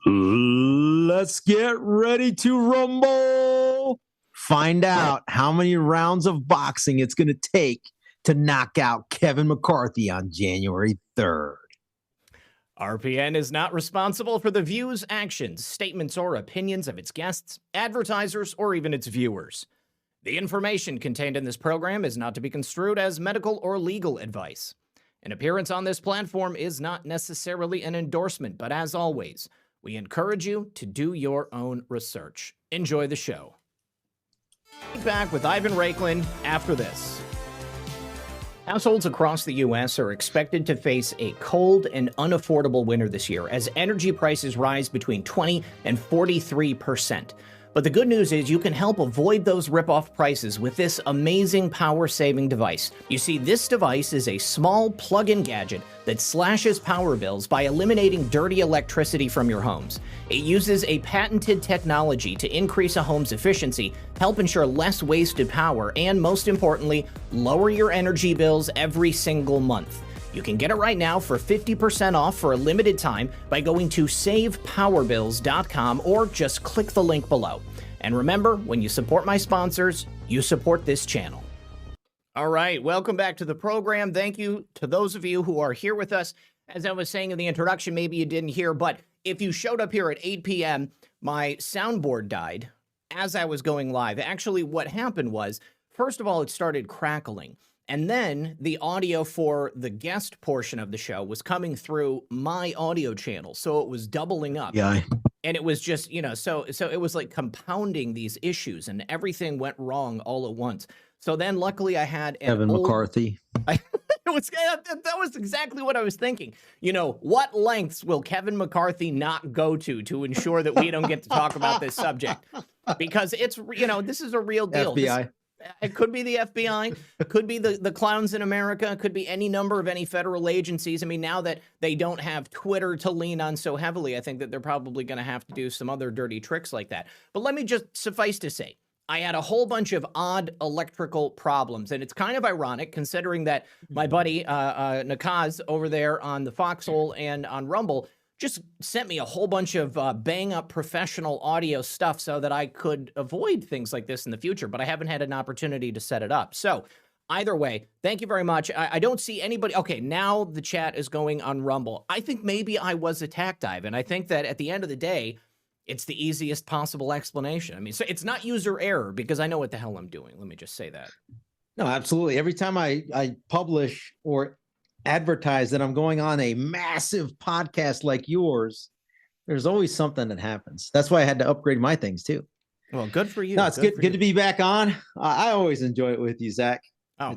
Let's get ready to rumble. Find out how many rounds of boxing it's going to take to knock out Kevin McCarthy on January 3rd. RPN is not responsible for the views, actions, statements, or opinions of its guests, advertisers, or even its viewers. The information contained in this program is not to be construed as medical or legal advice. An appearance on this platform is not necessarily an endorsement, but as always, we encourage you to do your own research. Enjoy the show. Back with Ivan Raiklin after this. Households across the U.S. are expected to face a cold and unaffordable winter this year as energy prices rise between 20 and 43%. But the good news is you can help avoid those rip-off prices with this amazing power-saving device. You see, this device is a small plug-in gadget that slashes power bills by eliminating dirty electricity from your homes. It uses a patented technology to increase a home's efficiency, help ensure less wasted power, and most importantly, lower your energy bills every single month. You can get it right now for 50% off for a limited time by going to savepowerbills.com or just click the link below. And remember, when you support my sponsors, you support this channel. All right, welcome back to the program. Thank you to those of you who are here with us. As I was saying in the introduction, maybe you didn't hear, but if you showed up here at 8 p.m., my soundboard died as I was going live. Actually, what happened was, first of all, it started crackling. And then the audio for the guest portion of the show was coming through my audio channel. So it was doubling up. Yeah. And it was just, so it was like compounding these issues and everything went wrong all at once. So then luckily I had Kevin McCarthy. That was exactly what I was thinking. What lengths will Kevin McCarthy not go to ensure that we don't get to talk about this subject? Because it's, this is a real deal. FBI. It could be the FBI, could be the clowns in America, could be any number of any federal agencies. I mean, now that they don't have Twitter to lean on so heavily, I think that they're probably going to have to do some other dirty tricks like that. But let me just suffice to say, I had a whole bunch of odd electrical problems, and it's kind of ironic considering that my buddy Nakaz over there on the Foxhole and on Rumble just sent me a whole bunch of bang-up professional audio stuff so that I could avoid things like this in the future, but I haven't had an opportunity to set it up. So either way, thank you very much. I don't see anybody. Okay, now the chat is going on Rumble. I think maybe I was attacked, Ivan. I think that at the end of the day, it's the easiest possible explanation. I mean, so it's not user error because I know what the hell I'm doing. Let me just say that. No, absolutely. Every time I publish or advertise that I'm going on a massive podcast like yours, there's always something that happens. That's why I had to upgrade my things too. Well, good for you. No, it's good to be back on. I always enjoy it with you, Zach. Oh,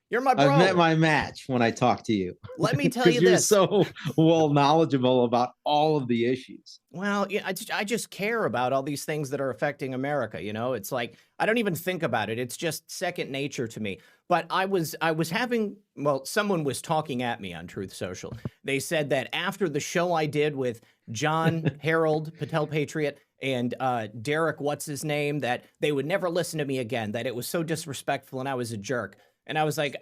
you're my bro. I've met my match when I talk to you. Let me tell you you're this. So well knowledgeable about all of the issues. Well, yeah, I just care about all these things that are affecting America. It's like I don't even think about it. It's just second nature to me. But I was having, someone was talking at me on Truth Social. They said that after the show I did with John Harold, Patel Patriot, and Derek, what's his name, that they would never listen to me again, that it was so disrespectful and I was a jerk. And I was like,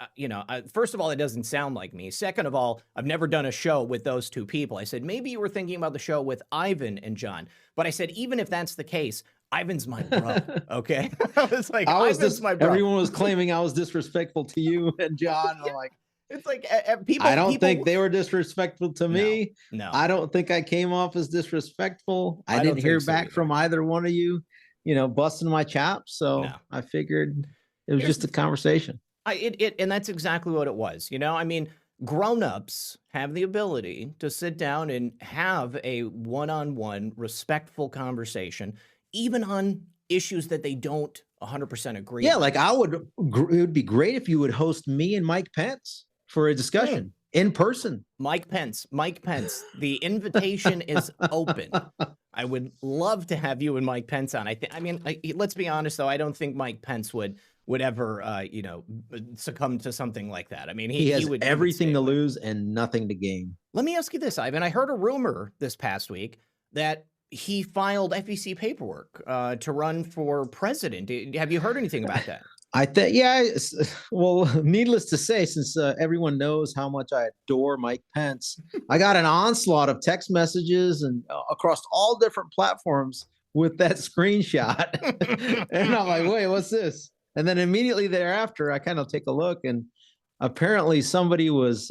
first of all, it doesn't sound like me. Second of all, I've never done a show with those two people. I said, maybe you were thinking about the show with Ivan and John. But I said, even if that's the case, Ivan's my bro, okay? I was like, Ivan's my bro. Everyone was claiming I was disrespectful to you and John. I'm like, it's like people. I don't think they were disrespectful to me. No. I don't think I came off as disrespectful. I didn't hear back from either one of you, busting my chops. So I figured it was just a conversation. And that's exactly what it was. I mean, grown-ups have the ability to sit down and have a one-on-one respectful conversation, even on issues that they don't 100% agree. Yeah, like it would be great if you would host me and Mike Pence for a discussion in person. Mike Pence, the invitation is open. I would love to have you and Mike Pence on. Let's be honest though, I don't think Mike Pence would ever, succumb to something like that. I mean, he has everything to lose and nothing to gain. Let me ask you this, Ivan. I heard a rumor this past week that he filed FEC paperwork to run for president. Have you heard anything about that? I think, well, needless to say, since everyone knows how much I adore Mike Pence, I got an onslaught of text messages and across all different platforms with that screenshot. And I'm like, wait, what's this? And then immediately thereafter, I kind of take a look, and apparently somebody was,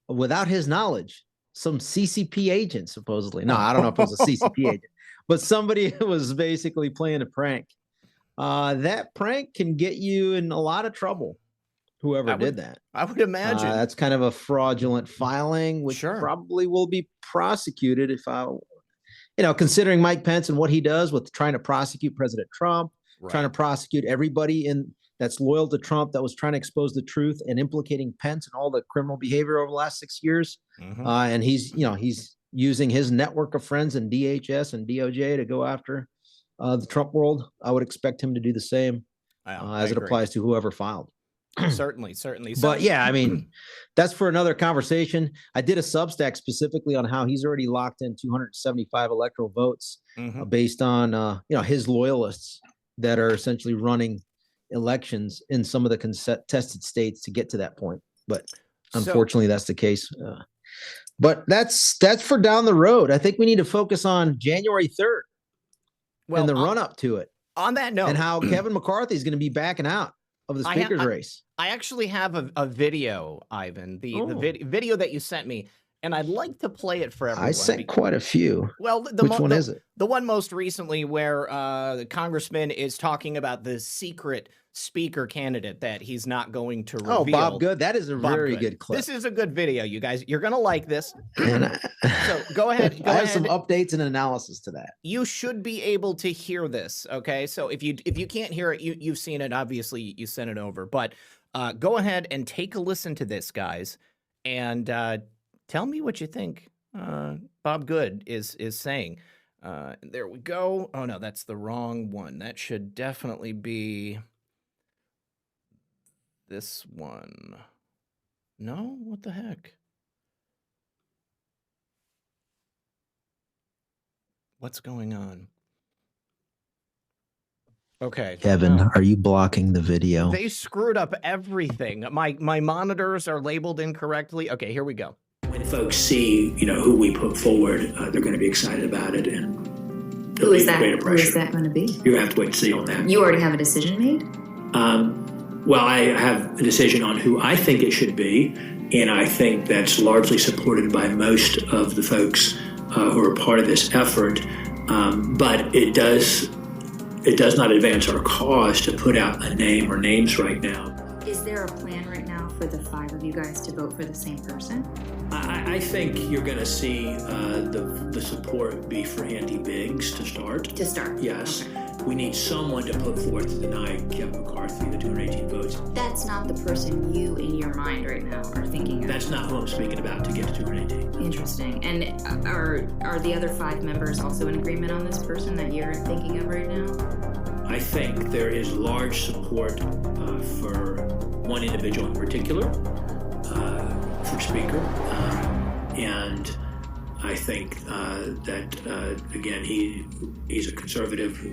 without his knowledge, some CCP agent, supposedly. No, I don't know if it was a CCP agent, but somebody was basically playing a prank. That prank can get you in a lot of trouble. Whoever did that, I would imagine that's kind of a fraudulent filing, which probably will be prosecuted if considering Mike Pence and what he does with trying to prosecute President Trump, trying to prosecute everybody that's loyal to Trump, that was trying to expose the truth and implicating Pence and all the criminal behavior over the last 6 years. And he's using his network of friends in DHS and DOJ to go after the Trump world. I would expect him to do the same as it applies to whoever filed. Certainly. But yeah, I mean, that's for another conversation. I did a Substack specifically on how he's already locked in 275 electoral votes based on his loyalists that are essentially running elections in some of the contested states to get to that point. But unfortunately, that's the case. But that's for down the road. I think we need to focus on January 3rd. In the run up to it. On that note, and how Kevin McCarthy is going to be backing out of the speaker's race. I actually have a video, Ivan, the video that you sent me, and I'd like to play it for everyone. I sent quite a few. Well, which one is it? The one most recently where the congressman is talking about the secret speaker candidate that he's not going to reveal. Oh, Bob Good. That is a very good clip. This is a good video, you guys. You're going to like this. And so go ahead. I have some updates and analysis to that. You should be able to hear this, okay? So if you can't hear it, you've seen it. Obviously, you sent it over. But go ahead and take a listen to this, guys, and tell me what you think Bob Good is saying. There we go. Oh, no, that's the wrong one. That should definitely be this one. No? What the heck? What's going on? Okay. Kevin, are you blocking the video? They screwed up everything. My monitors are labeled incorrectly. Okay, here we go. When folks see, who we put forward, they're going to be excited about it, and who is that? Who is that going to be? You're going to have to wait and see on that. You already have a decision made? Well, I have a decision on who I think it should be, and I think that's largely supported by most of the folks who are part of this effort. But it does not advance our cause to put out a name or names right now. Is there a plan right now for the 5 of you guys to vote for the same person? I think you're going to see the support be for Andy Biggs to start. To start? Yes. Okay. We need someone to put forth to deny Kevin McCarthy the 218 votes. That's not the person you, in your mind right now, are thinking of. That's not who I'm speaking about to get to 218. Interesting. And are the other 5 members also in agreement on this person that you're thinking of right now? I think there is large support for one individual in particular for Speaker. And I think that, again, he's a conservative who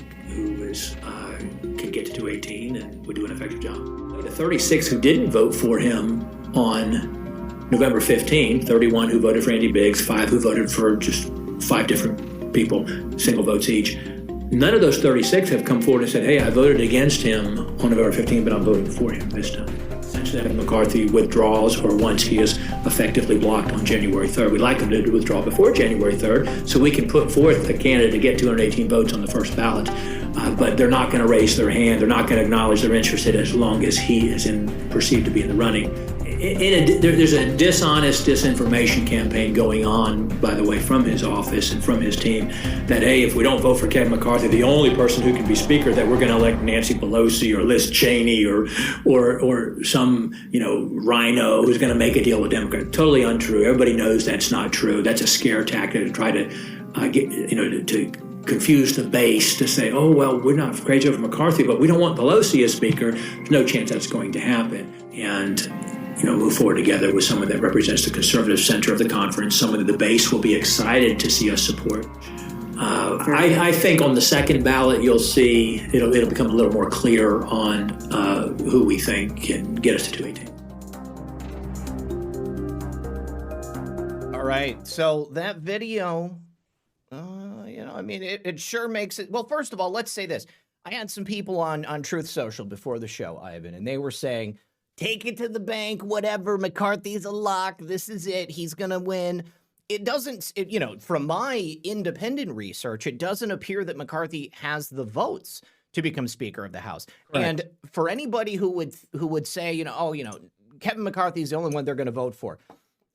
can get to 218 and would do an effective job. The 36 who didn't vote for him on November 15, 31 who voted for Andy Biggs, 5 who voted for just 5 different people, single votes each. None of those 36 have come forward and said, hey, I voted against him on November 15, but I'm voting for him this time. Essentially, if McCarthy withdraws or once he is effectively blocked on January 3rd, we'd like him to withdraw before January 3rd so we can put forth a candidate to get 218 votes on the first ballot. But they're not going to raise their hand. They're not going to acknowledge they're interested as long as he is perceived to be in the running. There's a dishonest disinformation campaign going on, by the way, from his office and from his team that, hey, if we don't vote for Kevin McCarthy, the only person who can be speaker, that we're going to elect Nancy Pelosi or Liz Cheney or some, rhino who's going to make a deal with Democrats. Totally untrue. Everybody knows that's not true. That's a scare tactic to try to to confuse the base to say, oh, well, we're not crazy over McCarthy, but we don't want Pelosi as speaker. There's no chance that's going to happen. And move forward together with someone that represents the conservative center of the conference, someone that the base will be excited to see us support. I think on the second ballot, you'll see it'll become a little more clear on who we think can get us to 218. All right. So that video, I mean, it sure makes it. Well, first of all, let's say this. I had some people on Truth Social before the show, Ivan, and they were saying, take it to the bank, whatever. McCarthy's a lock. This is it. He's going to win. It doesn't, from my independent research, it doesn't appear that McCarthy has the votes to become Speaker of the House. Correct. And for anybody who would say, Kevin McCarthy is the only one they're going to vote for,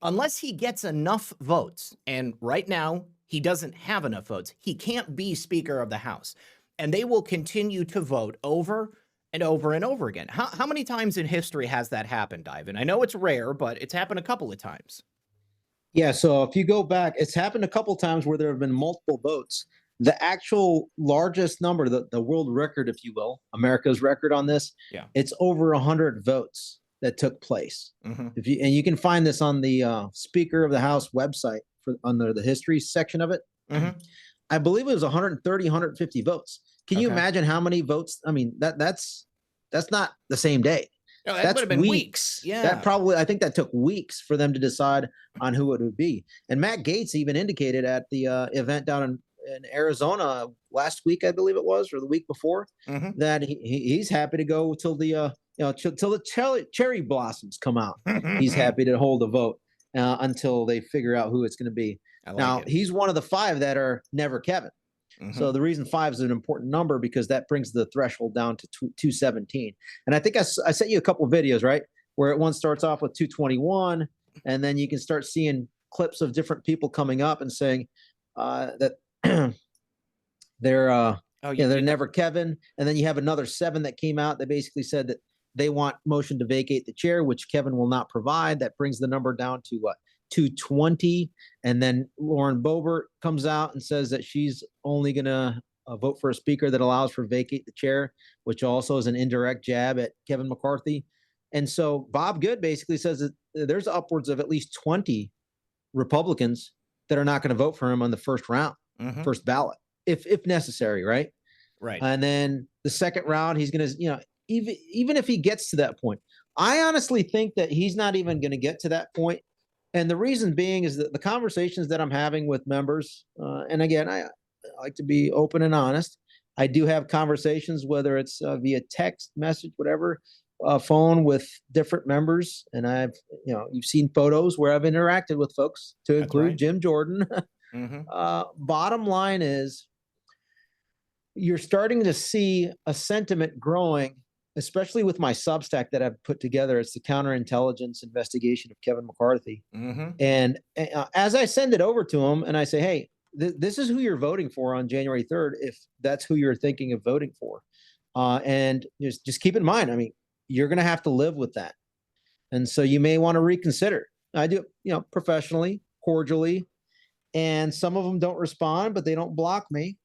unless he gets enough votes, and right now he doesn't have enough votes, he can't be Speaker of the House. And they will continue to vote over and over and over again. How many times in history has that happened, Ivan? I know it's rare, but it's happened a couple of times. Yeah, so if you go back, it's happened a couple of times where there have been multiple votes. The actual largest number, the world record, if you will, America's record on this, it's over 100 votes that took place. Mm-hmm. And you can find this on the Speaker of the House website under the history section of it. Mm-hmm. I believe it was 130, 150 votes. Can you imagine how many votes? I mean, that's not the same day. No, that would have been weeks. Yeah. I think that took weeks for them to decide on who it would be. And Matt Gaetz even indicated at the event down in Arizona last week, I believe it was, or the week before, that he's happy to go till the till the cherry blossoms come out. He's happy to hold a vote until they figure out who it's going to be. He's one of the 5 that are never Kevin. Mm-hmm. So the reason 5 is an important number because that brings the threshold down to 217. And I think I sent you a couple of videos, right, where one starts off with 221, and then you can start seeing clips of different people coming up and saying that they're never Kevin. And then you have another 7 that came out that basically said that they want motion to vacate the chair, which Kevin will not provide. That brings the number down to 220. And then Lauren Boebert comes out and says that she's only going to vote for a speaker that allows for vacate the chair, which also is an indirect jab at Kevin McCarthy. And so Bob Good basically says that there's upwards of at least 20 Republicans that are not going to vote for him on the first round, first ballot, if necessary, right? Right. And then the second round, he's going to, even if he gets to that point, I honestly think that he's not even going to get to that point. And the reason being is that the conversations that I'm having with members, and again, I like to be open and honest. I do have conversations, whether it's via text, message, whatever, phone with different members. And you've seen photos where I've interacted with folks to include Jim Jordan. Bottom line is you're starting to see a sentiment growing, especially with my Substack that I've put together. It's the counterintelligence investigation of Kevin McCarthy. And as I send it over to him and I say, hey, this is who you're voting for on January 3rd, if that's who you're thinking of voting for. And just keep in mind, I mean, you're going to have to live with that. And so you may want to reconsider. I do, professionally, cordially, and some of them don't respond, but they don't block me,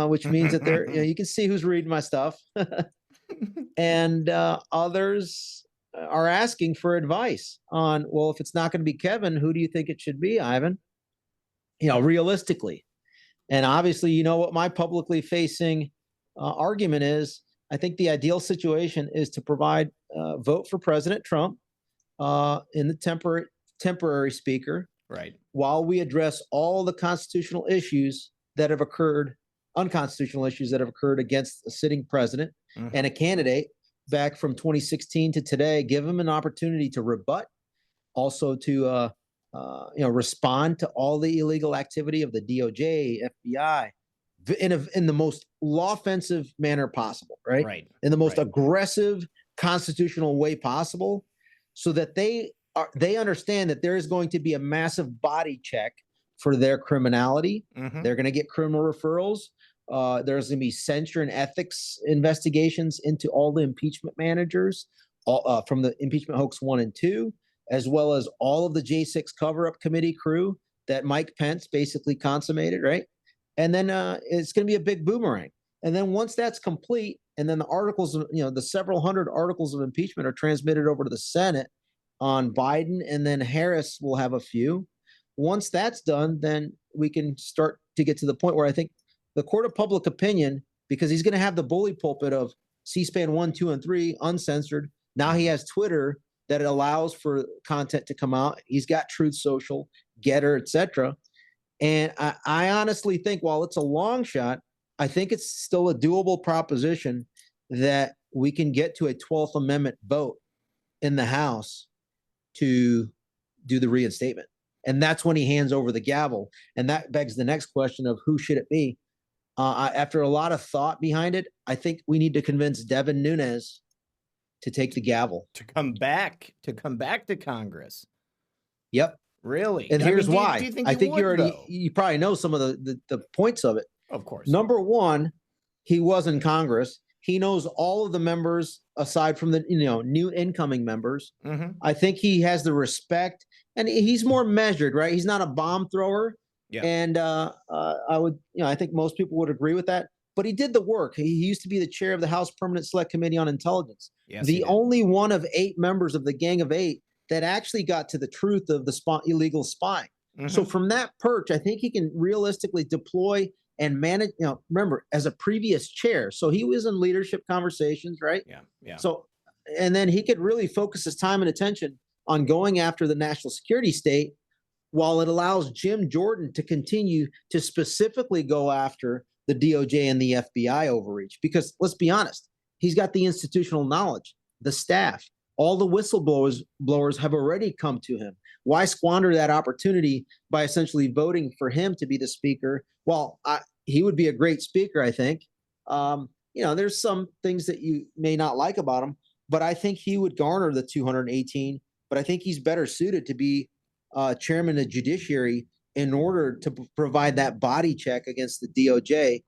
which means that they're, you can see who's reading my stuff. And others are asking for advice on, well, if it's not going to be Kevin, who do you think it should be, Ivan? Realistically. And obviously, what my publicly facing argument is. I think the ideal situation is to provide vote for President Trump in the temporary speaker, right, while we address all the constitutional issues that have occurred, unconstitutional issues that have occurred against a sitting president and a candidate back from 2016 to today. Give them an opportunity to rebut, also to respond to all the illegal activity of the DOJ, FBI, in the most law-offensive manner possible, right? Right. In the most aggressive constitutional way possible, so that they understand that there is going to be a massive body check for their criminality. They're going to get criminal referrals. There's going to be censure and ethics investigations into all the impeachment managers from the impeachment hoax 1 and 2, as well as all of the J6 cover-up committee crew that Mike Pence basically consummated, right? And then it's going to be a big boomerang. And then once that's complete, and then the articles, the several hundred articles of impeachment are transmitted over to the Senate on Biden, and then Harris will have a few. Once that's done, then we can start to get to the point where I think the court of public opinion, because he's going to have the bully pulpit of C-SPAN 1, 2, and 3 uncensored. Now he has Twitter that allows for content to come out. He's got Truth Social, Getter, etc. And I honestly think, while it's a long shot, I think it's still a doable proposition that we can get to a 12th Amendment vote in the House to do the reinstatement. And that's when he hands over the gavel. And that begs the next question of who should it be? After a lot of thought behind it, I think we need to convince Devin Nunes to take the gavel. To come back to Congress. Yep. Really? And here's why. Do you think I think would, you probably know some of the points of it. Of course. Number one, he was in Congress. He knows all of the members aside from the new incoming members. Mm-hmm. I think he has the respect, and he's more measured, right? He's not a bomb thrower. Yeah. And I think most people would agree with that. But he did the work. He used to be the chair of the House Permanent Select Committee on Intelligence. Yes, the only one of 8 members of the Gang of 8 that actually got to the truth of the illegal spying. Mm-hmm. So from that perch, I think he can realistically deploy and manage, remember, as a previous chair. So he was in leadership conversations, right? Yeah. So, and then he could really focus his time and attention on going after the national security state, while it allows Jim Jordan to continue to specifically go after the DOJ and the FBI overreach. Because let's be honest, he's got the institutional knowledge, the staff, all the whistleblowers have already come to him. Why squander that opportunity by essentially voting for him to be the speaker? Well, he would be a great speaker, I think. There's some things that you may not like about him, but I think he would garner the 218. But I think he's better suited to be chairman of the judiciary in order to provide that body check against the DOJ,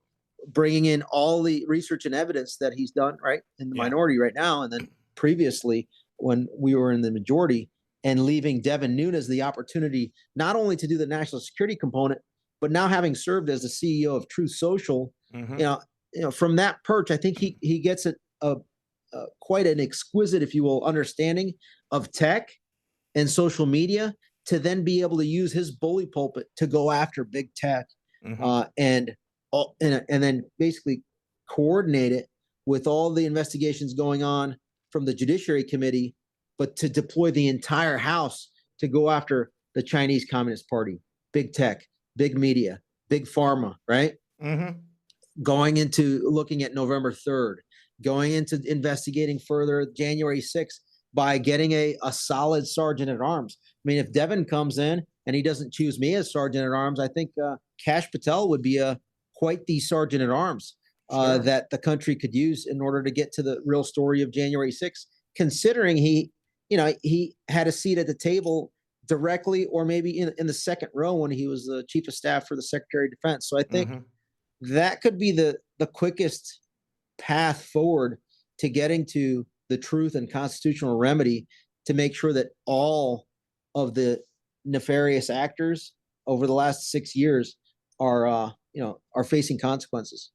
bringing in all the research and evidence that he's done, right, in the minority right now, and then previously when we were in the majority, and leaving Devin Nunes the opportunity not only to do the national security component, but now having served as the CEO of Truth Social, mm-hmm. From that perch, I think he gets quite an exquisite, if you will, understanding of tech and social media to then be able to use his bully pulpit to go after big tech, mm-hmm. and then basically coordinate it with all the investigations going on from the Judiciary Committee, but to deploy the entire House to go after the Chinese Communist Party, big tech, big media, big pharma, right? Mm-hmm. Going into looking at November 3rd, going into investigating further January 6th by getting a solid sergeant at arms. I mean, if Devin comes in and he doesn't choose me as sergeant at arms, I think Kash Patel would be quite the sergeant at arms that the country could use in order to get to the real story of January 6th, considering he had a seat at the table directly or maybe in the second row when he was the chief of staff for the Secretary of Defense. So I think mm-hmm. that could be the quickest path forward to getting to the truth and constitutional remedy to make sure that all of the nefarious actors over the last 6 years are facing consequences.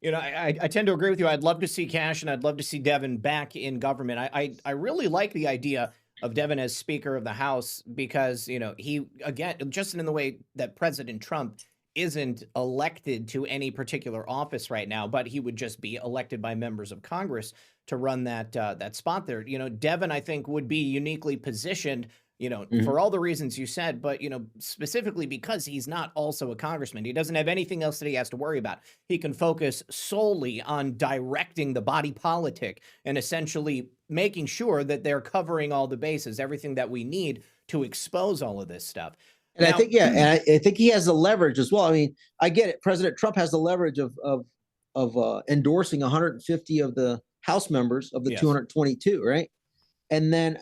I tend to agree with you. I'd love to see Kash and I'd love to see Devin back in government. I really like the idea of Devin as Speaker of the House because, he, again, just in the way that President Trump isn't elected to any particular office right now, but he would just be elected by members of Congress to run that spot there. Devin, I think, would be uniquely positioned, Mm-hmm. for all the reasons you said, but, specifically because he's not also a congressman. He doesn't have anything else that he has to worry about. He can focus solely on directing the body politic and essentially making sure that they're covering all the bases, everything that we need to expose all of this stuff. And now, I think he has the leverage as well. I mean, I get it. President Trump has the leverage of endorsing 150 of the House members of the 222, right? And then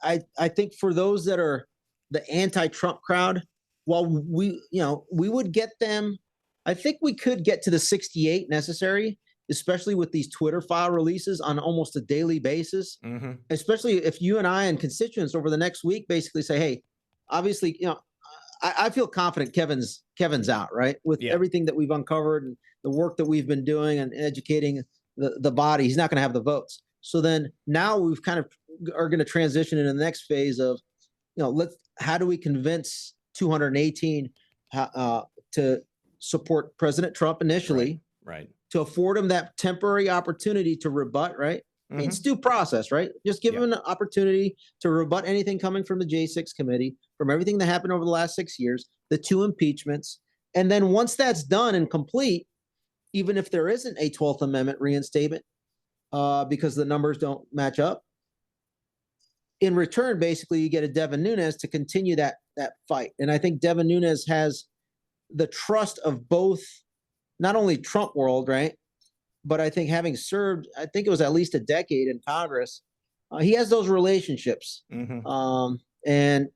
I think for those that are the anti-Trump crowd, while we would get them, I think we could get to the 68 necessary, especially with these Twitter file releases on almost a daily basis. Mm-hmm. Especially if you and I and constituents over the next week basically say, hey, obviously, I feel confident Kevin's out, right? With everything that we've uncovered and the work that we've been doing and educating the body, he's not going to have the votes. So then now we've kind of are going to transition into the next phase of, how do we convince 218 to to support President Trump initially, Right. to afford him that temporary opportunity to rebut, right? I mean, it's due process, right? Just give him an opportunity to rebut anything coming from the J6 committee, from everything that happened over the last 6 years, the 2 impeachments. And then once that's done and complete, even if there isn't a 12th Amendment reinstatement, because the numbers don't match up, in return, basically, you get a Devin Nunes to continue that fight. And I think Devin Nunes has the trust of both, not only Trump world, right? But I think having served, I think it was at least a decade in Congress, he has those relationships. And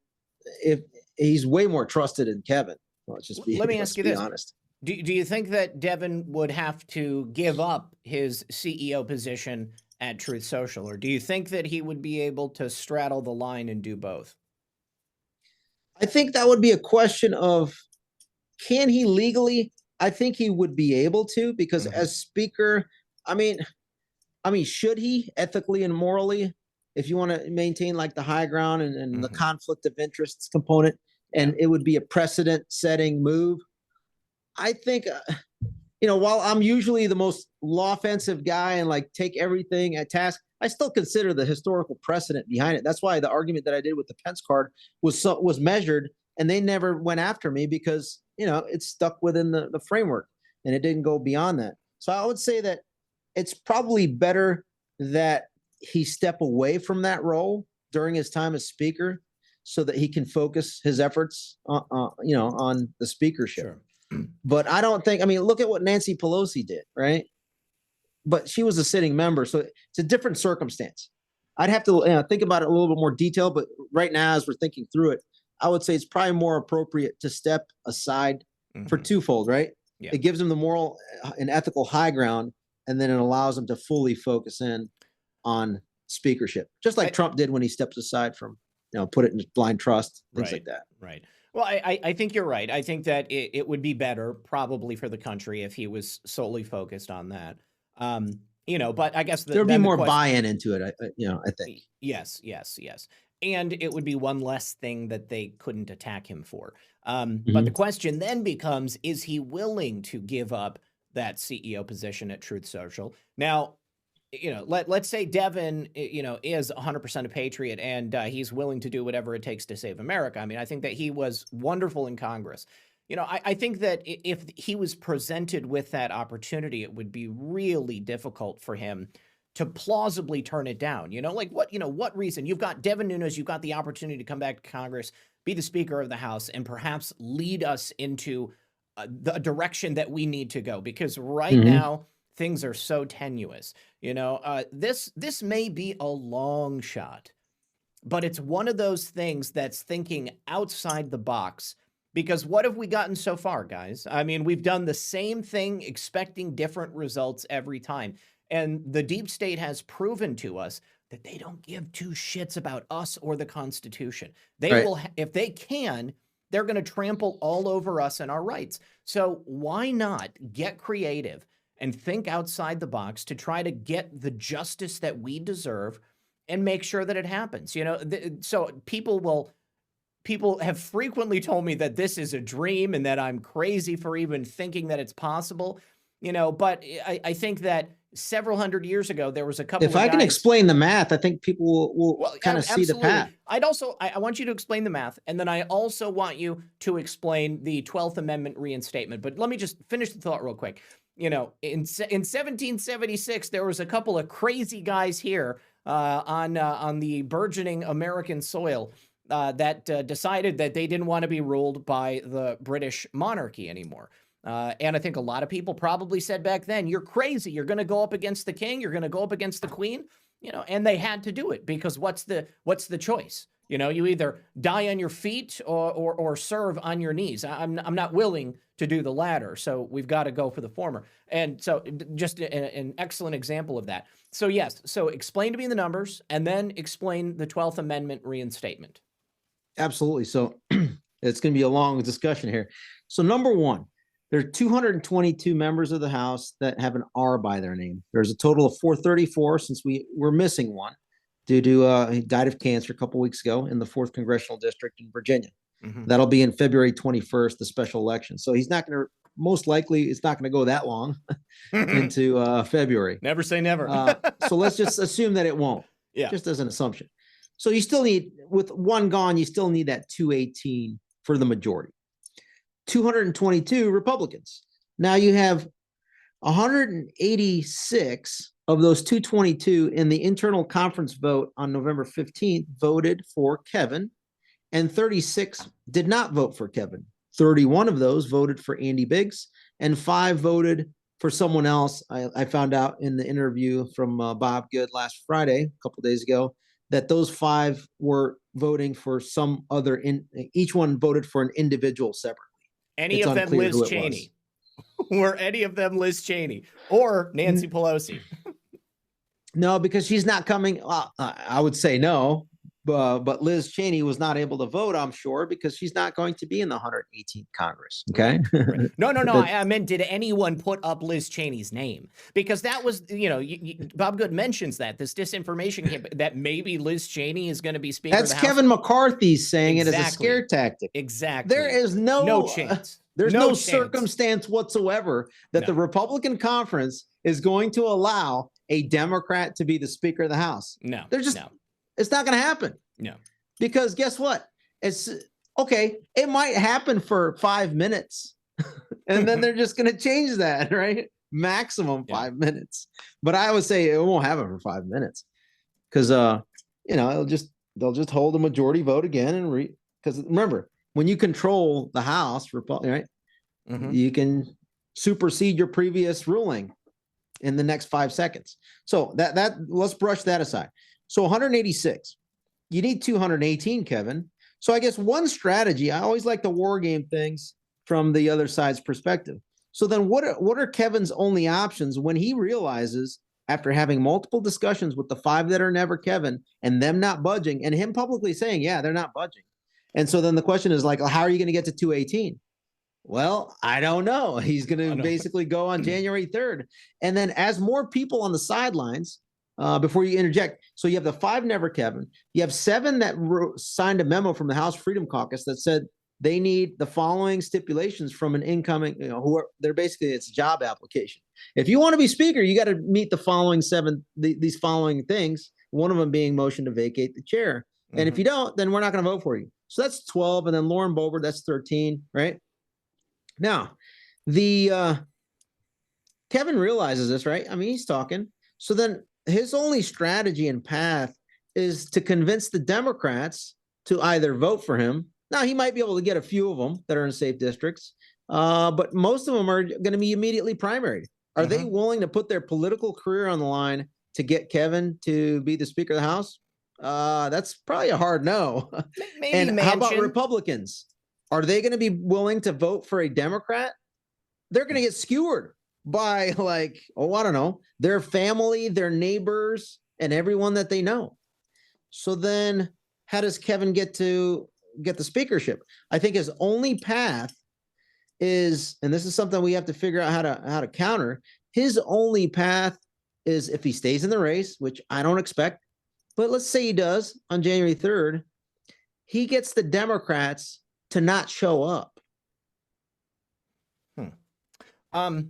if he's way more trusted than Kevin, let me ask you this. Honest. Do you think that Devin would have to give up his CEO position at Truth Social, or do you think that he would be able to straddle the line and do both? I think that would be a question of, can he legally? I think he would be able to, because as speaker, I mean, should he ethically and morally, if you want to maintain like the high ground and the conflict of interests component, and it would be a precedent setting move. I think, while I'm usually the most law offensive guy and like take everything at task, I still consider the historical precedent behind it. That's why the argument that I did with the Pence card was measured, and they never went after me because, it's stuck within the framework and it didn't go beyond that. So I would say that it's probably better that he step away from that role during his time as speaker so that he can focus his efforts on the speakership. Sure. But I don't think, look at what Nancy Pelosi did, right? But she was a sitting member, so it's a different circumstance. I'd have to think about it a little bit more detail, but right now, as we're thinking through it, I would say it's probably more appropriate to step aside for twofold, right? Yeah. It gives him the moral and ethical high ground, and then it allows him to fully focus in on speakership, just like Trump did when he steps aside from, put it in blind trust, things like that. Right. Well, I think you're right. I think that it would be better probably for the country if he was solely focused on that. But I guess there'd be more buy-in into it. I think. Yes. And it would be one less thing that they couldn't attack him for. But the question then becomes, is he willing to give up that CEO position at Truth Social? Now, let's say Devin, is 100% a patriot and he's willing to do whatever it takes to save America. I think that he was wonderful in Congress. I think that if he was presented with that opportunity, it would be really difficult for him to plausibly turn it down. What reason? You've got Devin Nunes, you've got the opportunity to come back to Congress, be the Speaker of the House, and perhaps lead us into the direction that we need to go. Because right now, things are so tenuous. This may be a long shot, but it's one of those things that's thinking outside the box. Because what have we gotten so far, guys? We've done the same thing, expecting different results every time. And the deep state has proven to us that they don't give two shits about us or the Constitution. They will, if they can, they're going to trample all over us and our rights. So why not get creative and think outside the box to try to get the justice that we deserve and make sure that it happens? So people have frequently told me that this is a dream and that I'm crazy for even thinking that it's possible, but I think that several hundred years ago, there was a couple If I can explain the math, I think people will kind of see the path. I want you to explain the math, and then I also want you to explain the 12th Amendment reinstatement. But let me just finish the thought real quick. In 1776, there was a couple of crazy guys here on the burgeoning American soil that decided that they didn't want to be ruled by the British monarchy anymore. And I think a lot of people probably said back then, you're crazy. You're going to go up against the king. You're going to go up against the queen, and they had to do it because what's the choice? You either die on your feet or serve on your knees. I'm not willing to do the latter. So we've got to go for the former. And so just an excellent example of that. So yes. So explain to me the numbers and then explain the 12th Amendment reinstatement. Absolutely. So it's going to be a long discussion here. So number one, there are 222 members of the House that have an R by their name. There's a total of 434 since we're missing one due to he died of cancer a couple weeks ago in the 4th Congressional District in Virginia. That'll be in February 21st, the special election. So he's not going to, most likely, it's not going to go that long into February. Never say never. So let's just assume that it won't. Yeah. Just as an assumption. So you still need, with one gone, you still need that 218 for the majority. 222 Republicans. Now you have 186 of those 222 in the internal conference vote on November 15th voted for Kevin, and 36 did not vote for Kevin. 31 of those voted for Andy Biggs, and 5 voted for someone else. I found out in the interview from Bob Good last Friday, a couple days ago, that those 5 were voting for some other, each one voted for an individual separately. Any of them Liz Cheney? Were any of them Liz Cheney or Nancy Pelosi? No, because she's not coming. I would say no, but Liz Cheney was not able to vote, I'm sure, because she's not going to be in the 118th Congress. Okay. Right. No. I meant, did anyone put up Liz Cheney's name? Because that was, Bob Good mentions that this disinformation that maybe Liz Cheney is going to be Speaker That's of the House. Kevin McCarthy saying Exactly. it as a scare tactic. Exactly. There is no chance. There's No no chance. circumstance whatsoever that the Republican conference is going to allow a Democrat to be the Speaker of the House. No. It's not going to happen. No. Because guess what? It's okay. It might happen for 5 minutes and then they're just going to change that, right? Maximum 5 minutes. But I would say it won't happen for 5 minutes because, they'll just hold a majority vote again. And because remember, when you control the House, right, you can supersede your previous ruling in the next 5 seconds. So that let's brush that aside. So 186, you need 218, Kevin. So I guess one strategy, I always like the war game things from the other side's perspective. So then what are Kevin's only options when he realizes, after having multiple discussions with the 5 that are never Kevin and them not budging and him publicly saying, yeah, they're not budging. And so then the question is like, how are you going to get to 218? Well, I don't know. He's going to basically go on January 3rd. And then as more people on the sidelines, before you interject, so you have the 5 never Kevin. You have 7 that signed a memo from the House Freedom Caucus that said they need the following stipulations from an incoming, they're basically, it's a job application. If you want to be Speaker, you got to meet the following 7, these following things, one of them being motion to vacate the chair. And if you don't, then we're not going to vote for you. So that's 12. And then Lauren Boebert, that's 13, right? Now, Kevin realizes this, right? I mean, he's talking. So then his only strategy and path is to convince the Democrats to either vote for him. Now, he might be able to get a few of them that are in safe districts, but most of them are going to be immediately primaried. Are they willing to put their political career on the line to get Kevin to be the Speaker of the House? That's probably a hard no. Maybe and how about Manchin. Republicans? Are they going to be willing to vote for a Democrat? They're going to get skewered by I don't know, their family, their neighbors, and everyone that they know. So then how does Kevin get the speakership? I think his only path is, and this is something we have to figure out how to counter. His only path is if he stays in the race, which I don't expect, but let's say he does on January 3rd, he gets the Democrats to not show up.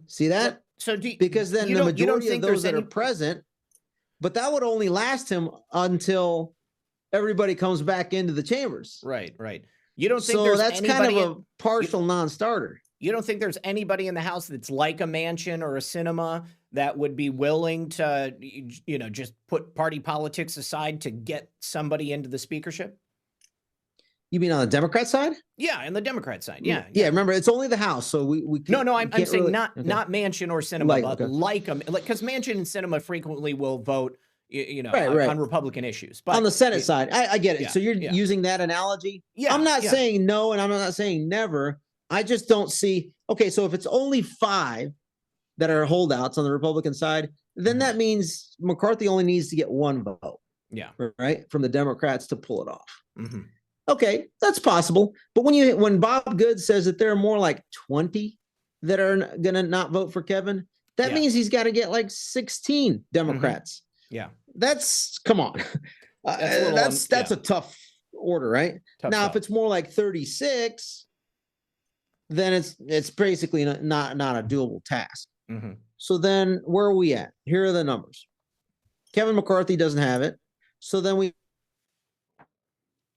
See that? So because then the majority of those that are present, but that would only last him until everybody comes back into the chambers. Right. You don't think so there's that's anybody kind of a partial non-starter. You don't think there's anybody in the House that's like a Manchin or a Sinema that would be willing to, just put party politics aside to get somebody into the speakership? You mean on the Democrat side? Yeah, on the Democrat side. Yeah. Remember, it's only the House, so we No, I'm saying really, not Manchin or Sinema, but like them, because Manchin and Sinema frequently will vote, on Republican issues. But on the Senate side, I get it. Yeah, so you're using that analogy. Yeah, I'm not saying no, and I'm not saying never. I just don't see. Okay, so if it's only 5 that are holdouts on the Republican side, then that means McCarthy only needs to get 1 vote. Yeah, right, from the Democrats to pull it off. Okay, that's possible. But when Bob Good says that there are more like 20 that are going to not vote for Kevin, that means he's got to get like 16 Democrats. Yeah. Come on. That's a tough order, right? Tough Now, sell. if it's more like 36, then it's basically not a doable task. Mhm. So then where are we at? Here are the numbers. Kevin McCarthy doesn't have it. So then we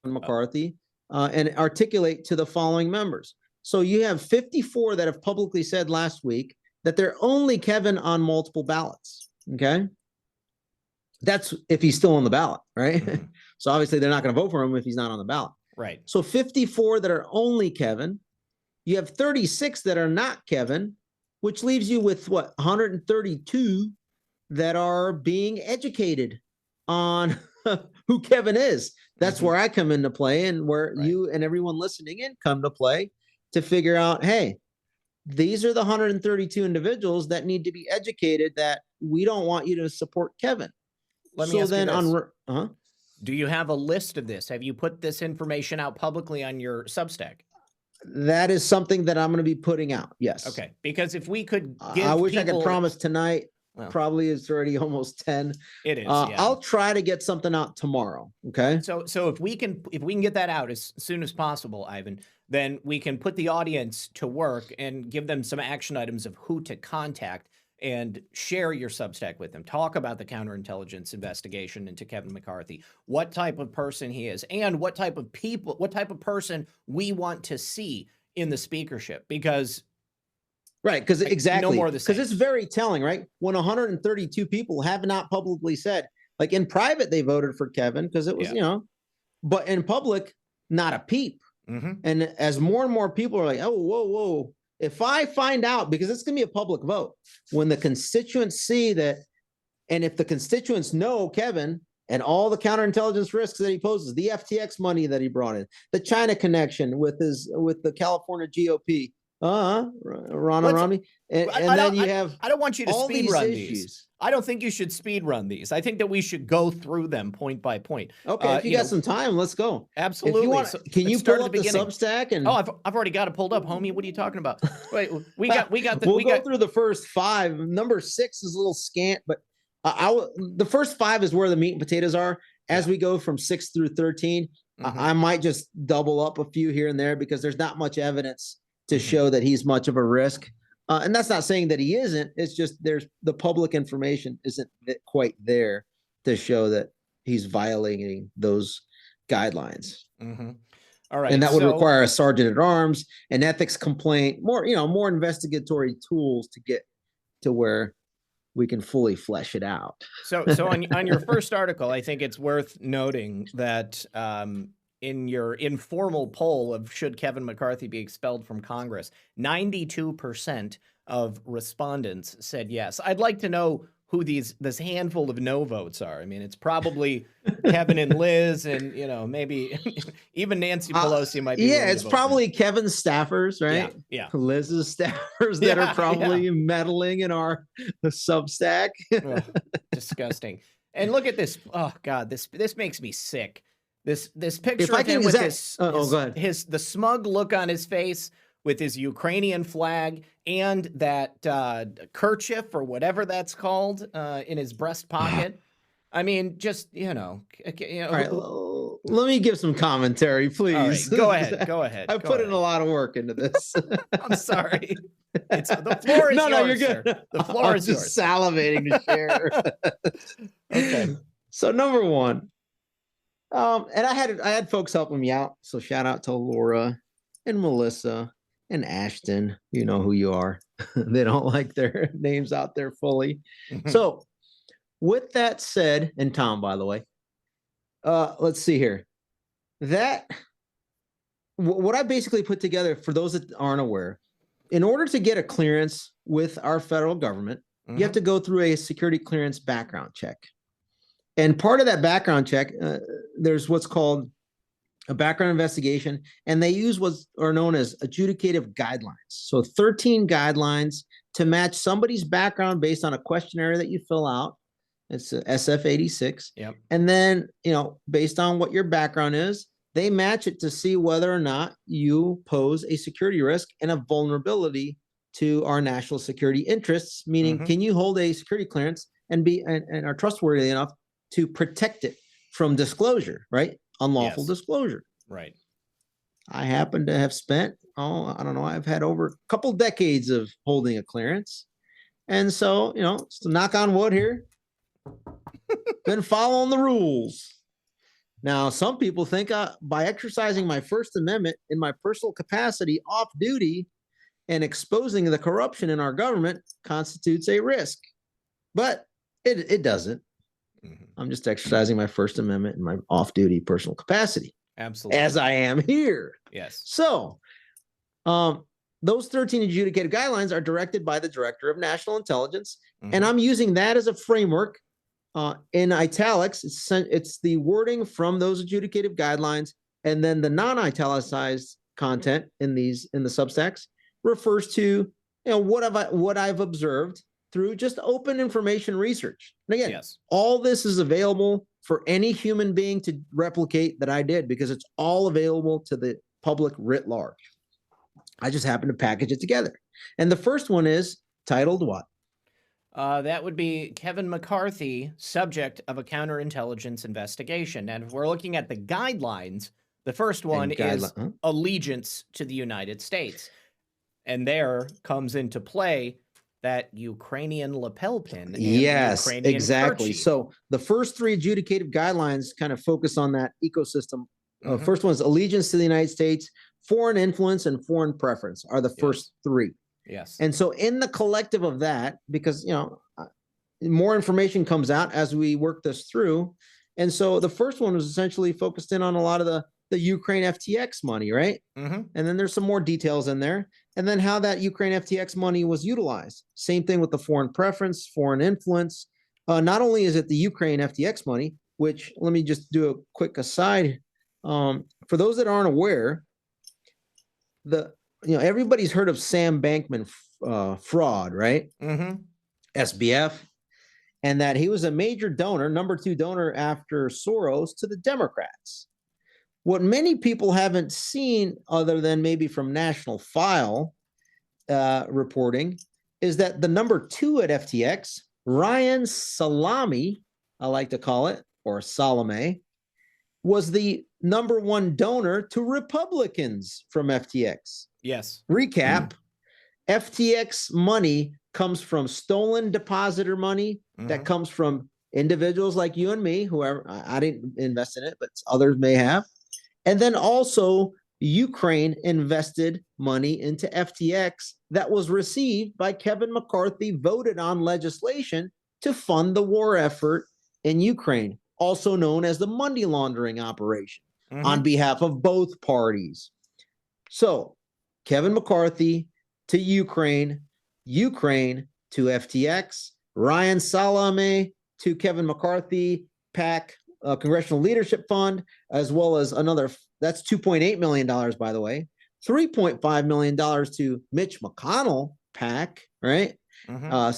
McCarthy and articulate to the following members. So you have 54 that have publicly said last week that they're only Kevin on multiple ballots. Okay. That's if he's still on the ballot, right? Mhm. So obviously they're not going to vote for him if he's not on the ballot. Right. So 54 that are only Kevin. You have 36 that are not Kevin, which leaves you with what, 132 that are being educated on who Kevin is. That's Mhm. where I come into play, and where Right. you and everyone listening in come to play to figure out, hey, these are the 132 individuals that need to be educated that we don't want you to support Kevin. Let me So ask you then this. on Do you have a list of this? Have you put this information out publicly on your Substack? that is something that I'm going to be putting out. Yes. Okay, because if we could give I wish I could people- promise tonight. Well, Probably it's already almost 10. it is. Yeah. I'll try to get something out tomorrow. Okay. So if we can get that out as soon as possible, Ivan, then we can put the audience to work and give them some action items of who to contact and share your Substack with them. Talk about the counterintelligence investigation into Kevin McCarthy, what type of person he is, and what type of person we want to see in the speakership. Because Right. Because exactly. more of the Because same. it's very telling, right? When 132 people have not publicly said, like in private, they voted for Kevin because it was, Yeah. but in public, not a peep. Mhm. And as more and more people are like, oh, whoa, if I find out, because it's going to be a public vote, when the constituents see that, and if the constituents know Kevin and all the counterintelligence risks that he poses, the FTX money that he brought in, the China connection with the California GOP, Ron Romney, and then you have I don't want you to all speed these run issues. these. I don't think you should speed run these. I think that we should go through them point by point. Okay, if you got some time, let's go. Absolutely. If you want, So can you let's start pull at up the the beginning. Substack? And Oh, I've already got it pulled up, homie. What are you talking about? Wait, we got we'll go through the first 5. Number 6 is a little scant, but the first 5 is where the meat and potatoes are. As we go from 6 through 13, I might just double up a few here and there because there's not much evidence to show that he's much of a risk. And that's not saying that he isn't. It's just there's the public information isn't quite there to show that he's violating those guidelines. All right. And that would require a sergeant at arms, an ethics complaint, more investigatory tools to get to where we can fully flesh it out. So on your first article, I think it's worth noting that in your informal poll of should Kevin McCarthy be expelled from Congress, 92% of respondents said yes. I'd like to know who this handful of no votes are. I mean, it's probably Kevin and Liz, and maybe even Nancy Pelosi might be. Yeah, it's probably Kevin's staffers, right? Yeah. Liz's staffers that are probably meddling in our Substack. Ugh, disgusting. And look at this. Oh God, this makes me sick. This picture of him with the smug look on his face with his Ukrainian flag and that kerchief or whatever that's called in his breast pocket. I mean, just All right, let me give some commentary, please. All right, go ahead. I put in a lot of work into this. I'm sorry. The floor is yours. No, you're good. Sir. The floor is yours. Salivating to share. Okay. So number 1, and I had folks helping me out. So shout out to Laura and Melissa and Ashton. You know who you are. They don't like their names out there fully. So with that said, and Tom, by the way, let's see here. What I basically put together for those that aren't aware, in order to get a clearance with our federal government, you have to go through a security clearance background check. And part of that background check, there's what's called a background investigation, and they use what's are known as adjudicative guidelines. So 13 guidelines to match somebody's background based on a questionnaire that you fill out. It's a SF-86. Yep. And then, based on what your background is, they match it to see whether or not you pose a security risk and a vulnerability to our national security interests, meaning can you hold a security clearance and are trustworthy enough to protect it from disclosure, right? unlawful Yes. disclosure. Right. I happen to have spent, I don't know, I've had over a couple decades of holding a clearance. And so, just to knock on wood here, been following the rules. Now, some people think by exercising my First Amendment in my personal capacity off duty and exposing the corruption in our government constitutes a risk. But it doesn't. Mhm. I'm just exercising my First Amendment in my off duty personal capacity, Absolutely. as I am here. Yes. So, those 13 adjudicated guidelines are directed by the Director of National Intelligence, and I'm using that as a framework. In italics, it's the wording from those adjudicated guidelines, and then the non-italicized content in the Substacks refers to what I've observed through just open information research. And again, Yes. all this is available for any human being to replicate that I did, because it's all available to the public writ large. I just happen to package it together. And the first one is titled what? That would be Kevin McCarthy, subject of a counterintelligence investigation. And if we're looking at the guidelines, the first one is allegiance to the United States. And there comes into play that Ukrainian lapel pin. Yes, Ukrainian exactly. kerchief. So the first three adjudicated guidelines kind of focus on that ecosystem. First one is allegiance to the United States, foreign influence, and foreign preference are the first three. Yes. And so in the collective of that, because, more information comes out as we work this through. And so the first one was essentially focused in on a lot of the Ukraine FTX money, right? And then there's some more details in there. And then how that Ukraine FTX money was utilized. Same thing with the foreign preference, foreign influence. Not only is it the Ukraine FTX money, which let me just do a quick aside. For those that aren't aware, everybody's heard of Sam Bankman fraud, right? SBF, and that he was a major donor, number 2 donor after Soros, to the Democrats. What many people haven't seen, other than maybe from National File reporting, is that the number 2 at FTX, Ryan Salami, I like to call it, or Salome, was the number 1 donor to Republicans from FTX. Yes. Recap, FTX money comes from stolen depositor money that comes from individuals like you and me, whoever, I didn't invest in it, but others may have. And then also Ukraine invested money into FTX that was received by Kevin McCarthy, voted on legislation to fund the war effort in Ukraine, also known as the money laundering operation, on behalf of both parties. So Kevin McCarthy to Ukraine, Ukraine to FTX, Ryan Salame to Kevin McCarthy, PAC, Congressional Leadership Fund, as well as another, that's $2.8 million, by the way, $3.5 million to Mitch McConnell, PAC, right? The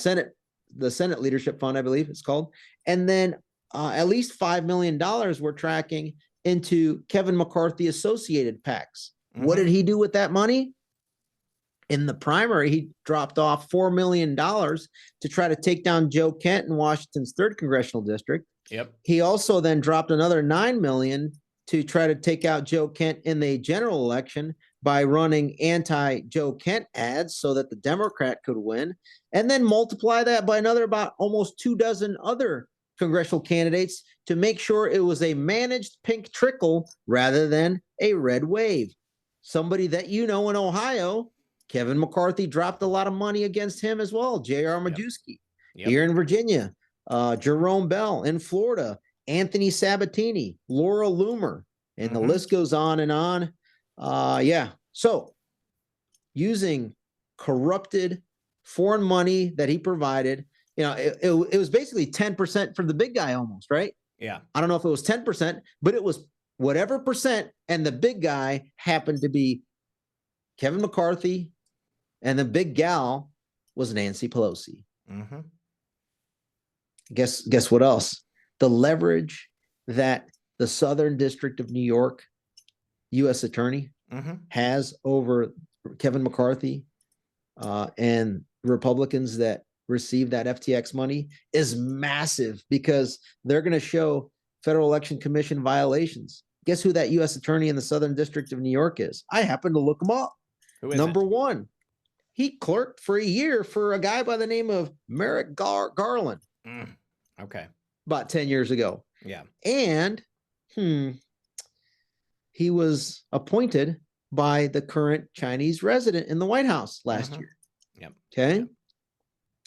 Senate Leadership Fund, I believe it's called. And then at least $5 million we're tracking into Kevin McCarthy associated PACs. What did he do with that money? In the primary, he dropped off $4 million to try to take down Joe Kent in Washington's 3rd Congressional District. He also then dropped another $9 million to try to take out Joe Kent in the general election by running anti-Joe Kent ads so that the Democrat could win, and then multiply that by another about almost 24 other congressional candidates to make sure it was a managed pink trickle rather than a red wave. Somebody that in Ohio, Kevin McCarthy dropped a lot of money against him as well. J.R. Majewski. Here in Virginia, Jerome Bell. In Florida, Anthony Sabatini, Laura Loomer, and the list goes on and on. So using corrupted foreign money that he provided, it was basically 10% for the big guy almost, right? I don't know if it was 10%, but it was whatever percent, and the big guy happened to be Kevin McCarthy, and the big gal was Nancy Pelosi. Guess what else? The leverage that the Southern District of New York U.S. Attorney has over Kevin McCarthy and Republicans that receive that FTX money is massive, because they're going to show Federal Election Commission violations. Guess who that U.S. attorney in the Southern District of New York is? I happened to look him up. Who is Number it? one, he clerked for a year for a guy by the name of Merrick Garland Okay. about 10 years ago. Yeah. And he was appointed by the current Chinese resident in the White House last year. Yep. Okay. Yep.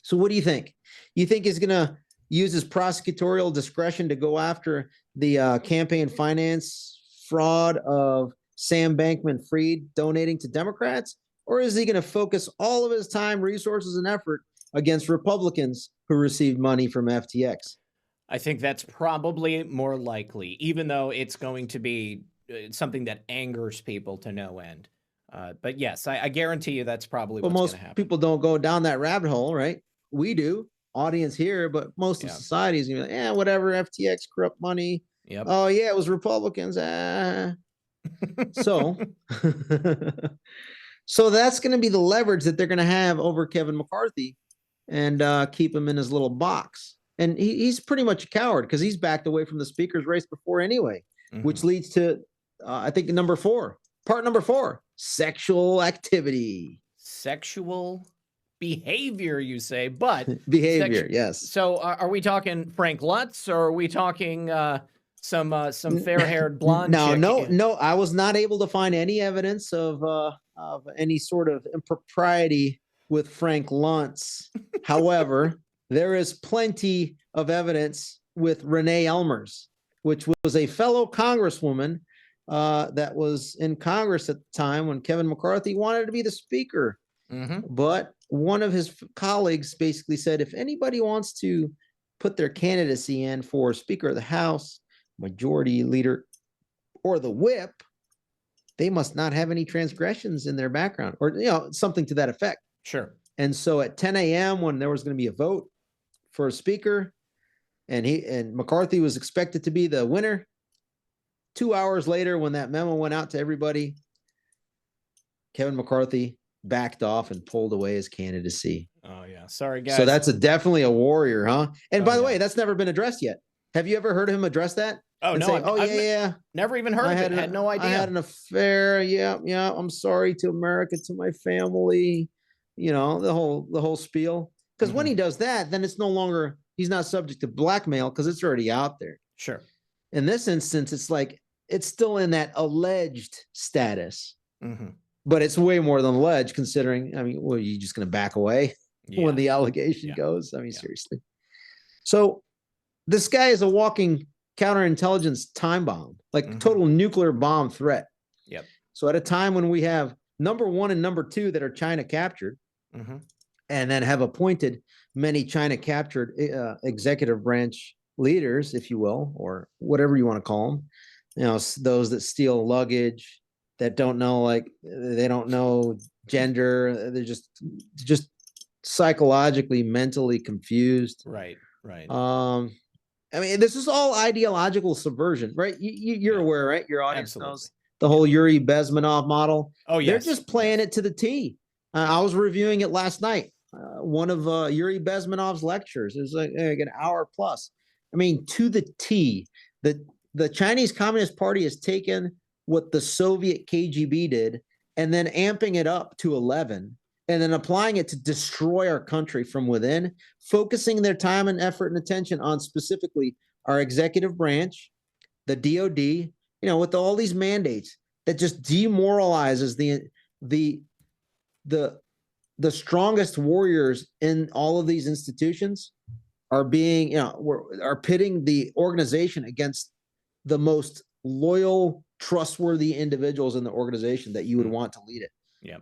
So what do you think? You think he's going to use his prosecutorial discretion to go after the campaign finance fraud of Sam Bankman-Fried donating to Democrats? Or is he going to focus all of his time, resources, and effort against Republicans who received money from FTX? I think that's probably more likely, even though it's going to be something that angers people to no end. But yes, I guarantee you that's probably what's going to happen. Most people don't go down that rabbit hole, right? We do, audience here, but most of society is going to be like, whatever, FTX, corrupt money. Yep. Oh, yeah, it was Republicans. So, so that's going to be the leverage that they're going to have over Kevin McCarthy and keep him in his little box. And he's pretty much a coward because he's backed away from the speaker's race before anyway, which leads to, I think, part number four, sexual activity. Sexual behavior, you say, but behavior, yes. So are we talking Frank Lutz, or are we talking some fair-haired blonde chick? No, I was not able to find any evidence of any sort of impropriety with Frank Luntz. However, there is plenty of evidence with Renee Elmers, which was a fellow congresswoman that was in Congress at the time when Kevin McCarthy wanted to be the speaker. But one of his colleagues basically said, if anybody wants to put their candidacy in for Speaker of the House, Majority Leader, or the whip, they must not have any transgressions in their background, or something to that effect. Sure. And so at 10 a.m. when there was going to be a vote for a speaker, and McCarthy was expected to be the winner, 2 hours later, when that memo went out to everybody, Kevin McCarthy backed off and pulled away his candidacy. Oh yeah, sorry guys. So that's definitely a warrior, huh? And by the way, that's never been addressed yet. Have you ever heard him address that? Oh no! I've never even heard of it. Had no idea. I had an affair. Yeah. I'm sorry to America, to my family. The whole spiel. Because when he does that, then it's no longer, he's not subject to blackmail because it's already out there. Sure. In this instance, it's like it's still in that alleged status, but it's way more than alleged. Considering, are you just going to back away when the allegation goes? Seriously. So this guy is a walking counterintelligence time bomb, like total nuclear bomb threat. Yep. So at a time when we have number one and number two that are China captured, and then have appointed many China captured executive branch leaders, if you will, or whatever you want to call them, those that steal luggage, that don't know, they don't know gender. They're just psychologically, mentally confused. Right. This is all ideological subversion, right? You're aware, right? Your audience knows the whole Yuri Bezmenov model. Oh, yes. They're just playing it to the T. I was reviewing it last night. One of Yuri Bezmenov's lectures. It was like an hour plus. To the T. The Chinese Communist Party has taken what the Soviet KGB did and then amping it up to 11 and then applying it to destroy our country from within, focusing their time and effort and attention on specifically our executive branch, the DOD, with all these mandates that just demoralizes the strongest warriors in all of these institutions are being, are pitting the organization against the most loyal, trustworthy individuals in the organization that you would want to lead it. Yeah.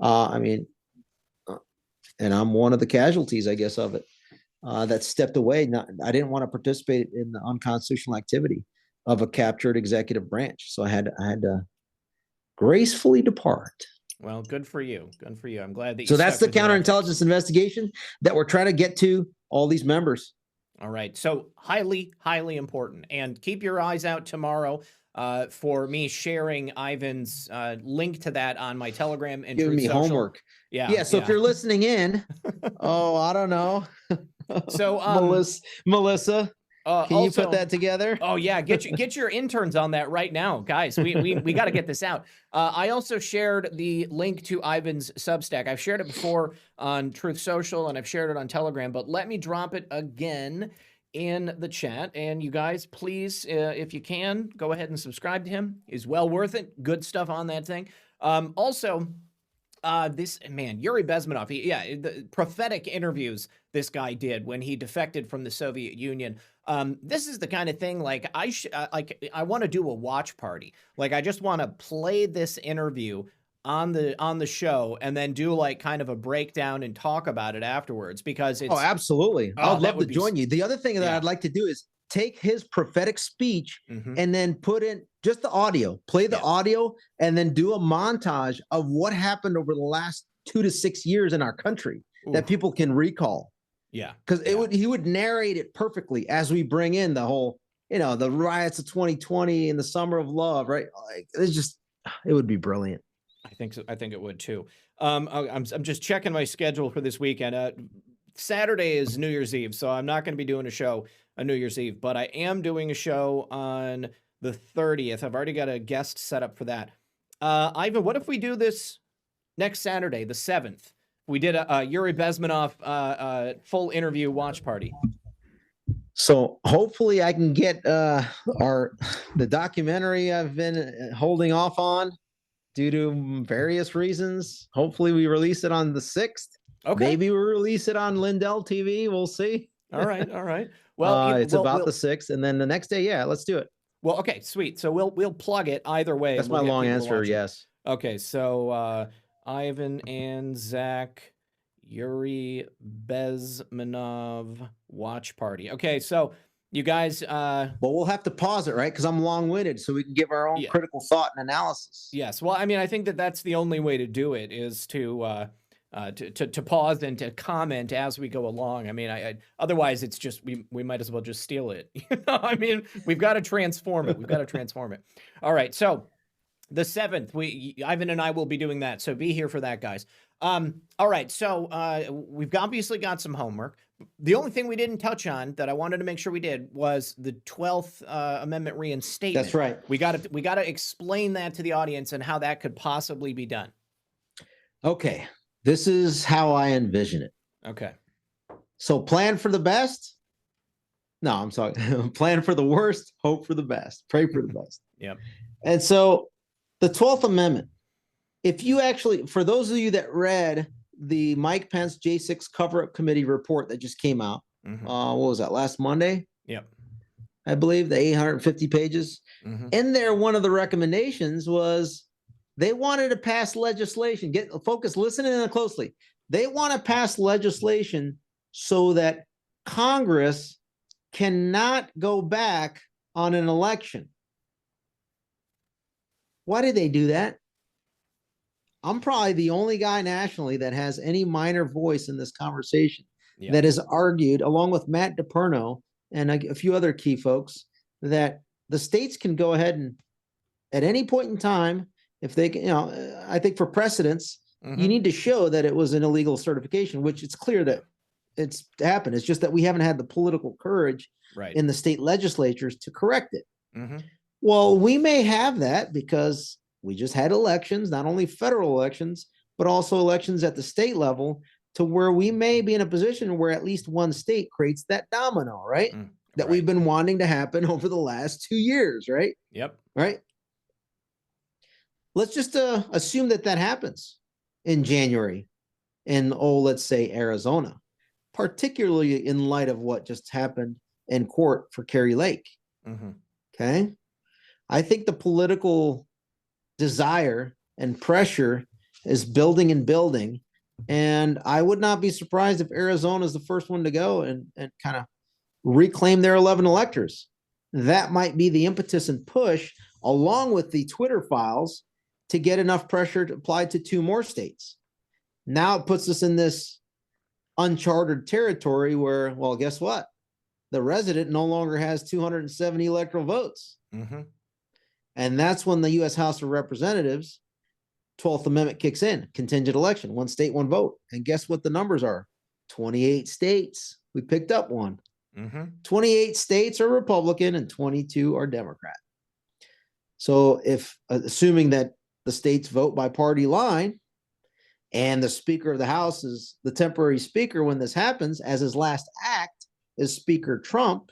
And I'm one of the casualties, I guess, of it, that stepped away. I didn't want to participate in the unconstitutional activity of a captured executive branch. So I had to gracefully depart. Well, good for you. Good for you. I'm glad that you. So that's the counterintelligence investigation that we're trying to get to all these members. All right. So highly, highly important. And keep your eyes out tomorrow for me sharing Ivan's link to that on my Telegram and giving me social. Homework. Yeah. So if you're listening in, I don't know. So Melissa, Can you put that together? Oh yeah, get your interns on that right now, guys. We got to get this out. I also shared the link to Ivan's Substack. I've shared it before on Truth Social and I've shared it on Telegram, but let me drop it again in the chat. And you guys, please, if you can, go ahead and subscribe to him. He's well worth it. Good stuff on that thing. Also, this man, Yuri Bezmenov, the prophetic interviews this guy did when he defected from the Soviet Union. This is the kind of thing like I want to do a watch party. Like I just want to play this interview on the show and then do like kind of a breakdown and talk about it afterwards because it's absolutely. I'd love to join you. The other thing that I'd like to do is take his prophetic speech and then put in just the audio, play the audio, and then do a montage of what happened over the last 2 to 6 years in our country that people can recall. Yeah. Because he would narrate it perfectly as we bring in the whole, the riots of 2020 and the summer of love, right? Like it would be brilliant. I think so. I think it would too. I'm just checking my schedule for this weekend. Saturday is New Year's Eve, so I'm not going to be doing a show on New Year's Eve, but I am doing a show on the 30th. I've already got a guest set up for that. Ivan, what if we do this next Saturday, the 7th? We did a Yuri Bezmenov full interview watch party. So hopefully I can get the documentary I've been holding off on due to various reasons. Hopefully we release it on the 6th. Okay. Maybe we'll release it on Lindell TV. We'll see. All right. All right. Well, it's about the 6th, and then the next day, let's do it. Well, okay, sweet. So we'll plug it either way. That's my long answer. Yes. Okay. So Ivan and Zach, Yuri Bezmenov watch party. Okay. So you guys, well, we'll have to pause it, right? Because I'm long-winded, so we can give our own critical thought and analysis. Yes. Well, I mean, I think that's the only way to do it is to pause and to comment as we go along. I mean, otherwise it's just we might as well just steal it. I mean, we've got to transform it. All right. So the 7th, Ivan and I will be doing that. So be here for that, guys. All right. So we've obviously got some homework. The only thing we didn't touch on that I wanted to make sure we did was the 12th Amendment reinstatement. That's right. We got to explain that to the audience and how that could possibly be done. Okay. This is how I envision it. Okay. So plan for the best. No, I'm sorry. Plan for the worst, hope for the best, pray for the best. Yep. And so the 12th Amendment, if you actually, for those of you that read the Mike Pence J6 cover-up committee report that just came out, what was that, last Monday? Yep. I believe the 850 pages. In there, one of the recommendations was they wanted to pass legislation. Get focused, listen in closely. They want to pass legislation so that Congress cannot go back on an election. Why did they do that? I'm probably the only guy nationally that has any minor voice in this conversation that has argued, along with Matt DePerno and a few other key folks, that the states can go ahead and at any point in time, if they can, I think for precedence, you need to show that it was an illegal certification, which it's clear that it's happened. It's just that we haven't had the political courage in the state legislatures to correct it. Well, we may have that because we just had elections, not only federal elections, but also elections at the state level, to where we may be in a position where at least one state creates that domino, right? That we've been wanting to happen over the last 2 years, right? Yep. Right. Let's just assume that happens in January in, let's say Arizona, particularly in light of what just happened in court for Kerry Lake. Okay. I think the political desire and pressure is building and building. And I would not be surprised if Arizona is the first one to go and kind of reclaim their 11 electors. That might be the impetus and push, along with the Twitter files, to get enough pressure applied to 2 more states. Now it puts us in this uncharted territory where, well, guess what? The resident no longer has 270 electoral votes. And that's when the U.S. House of Representatives 12th Amendment kicks in, contingent election, 1 state, 1 vote. And guess what the numbers are? 28 states. We picked up one. Mm-hmm. 28 states are Republican and 22 are Democrat. So if assuming that the states vote by party line and the Speaker of the House is the temporary speaker when this happens, as his last act is Speaker Trump,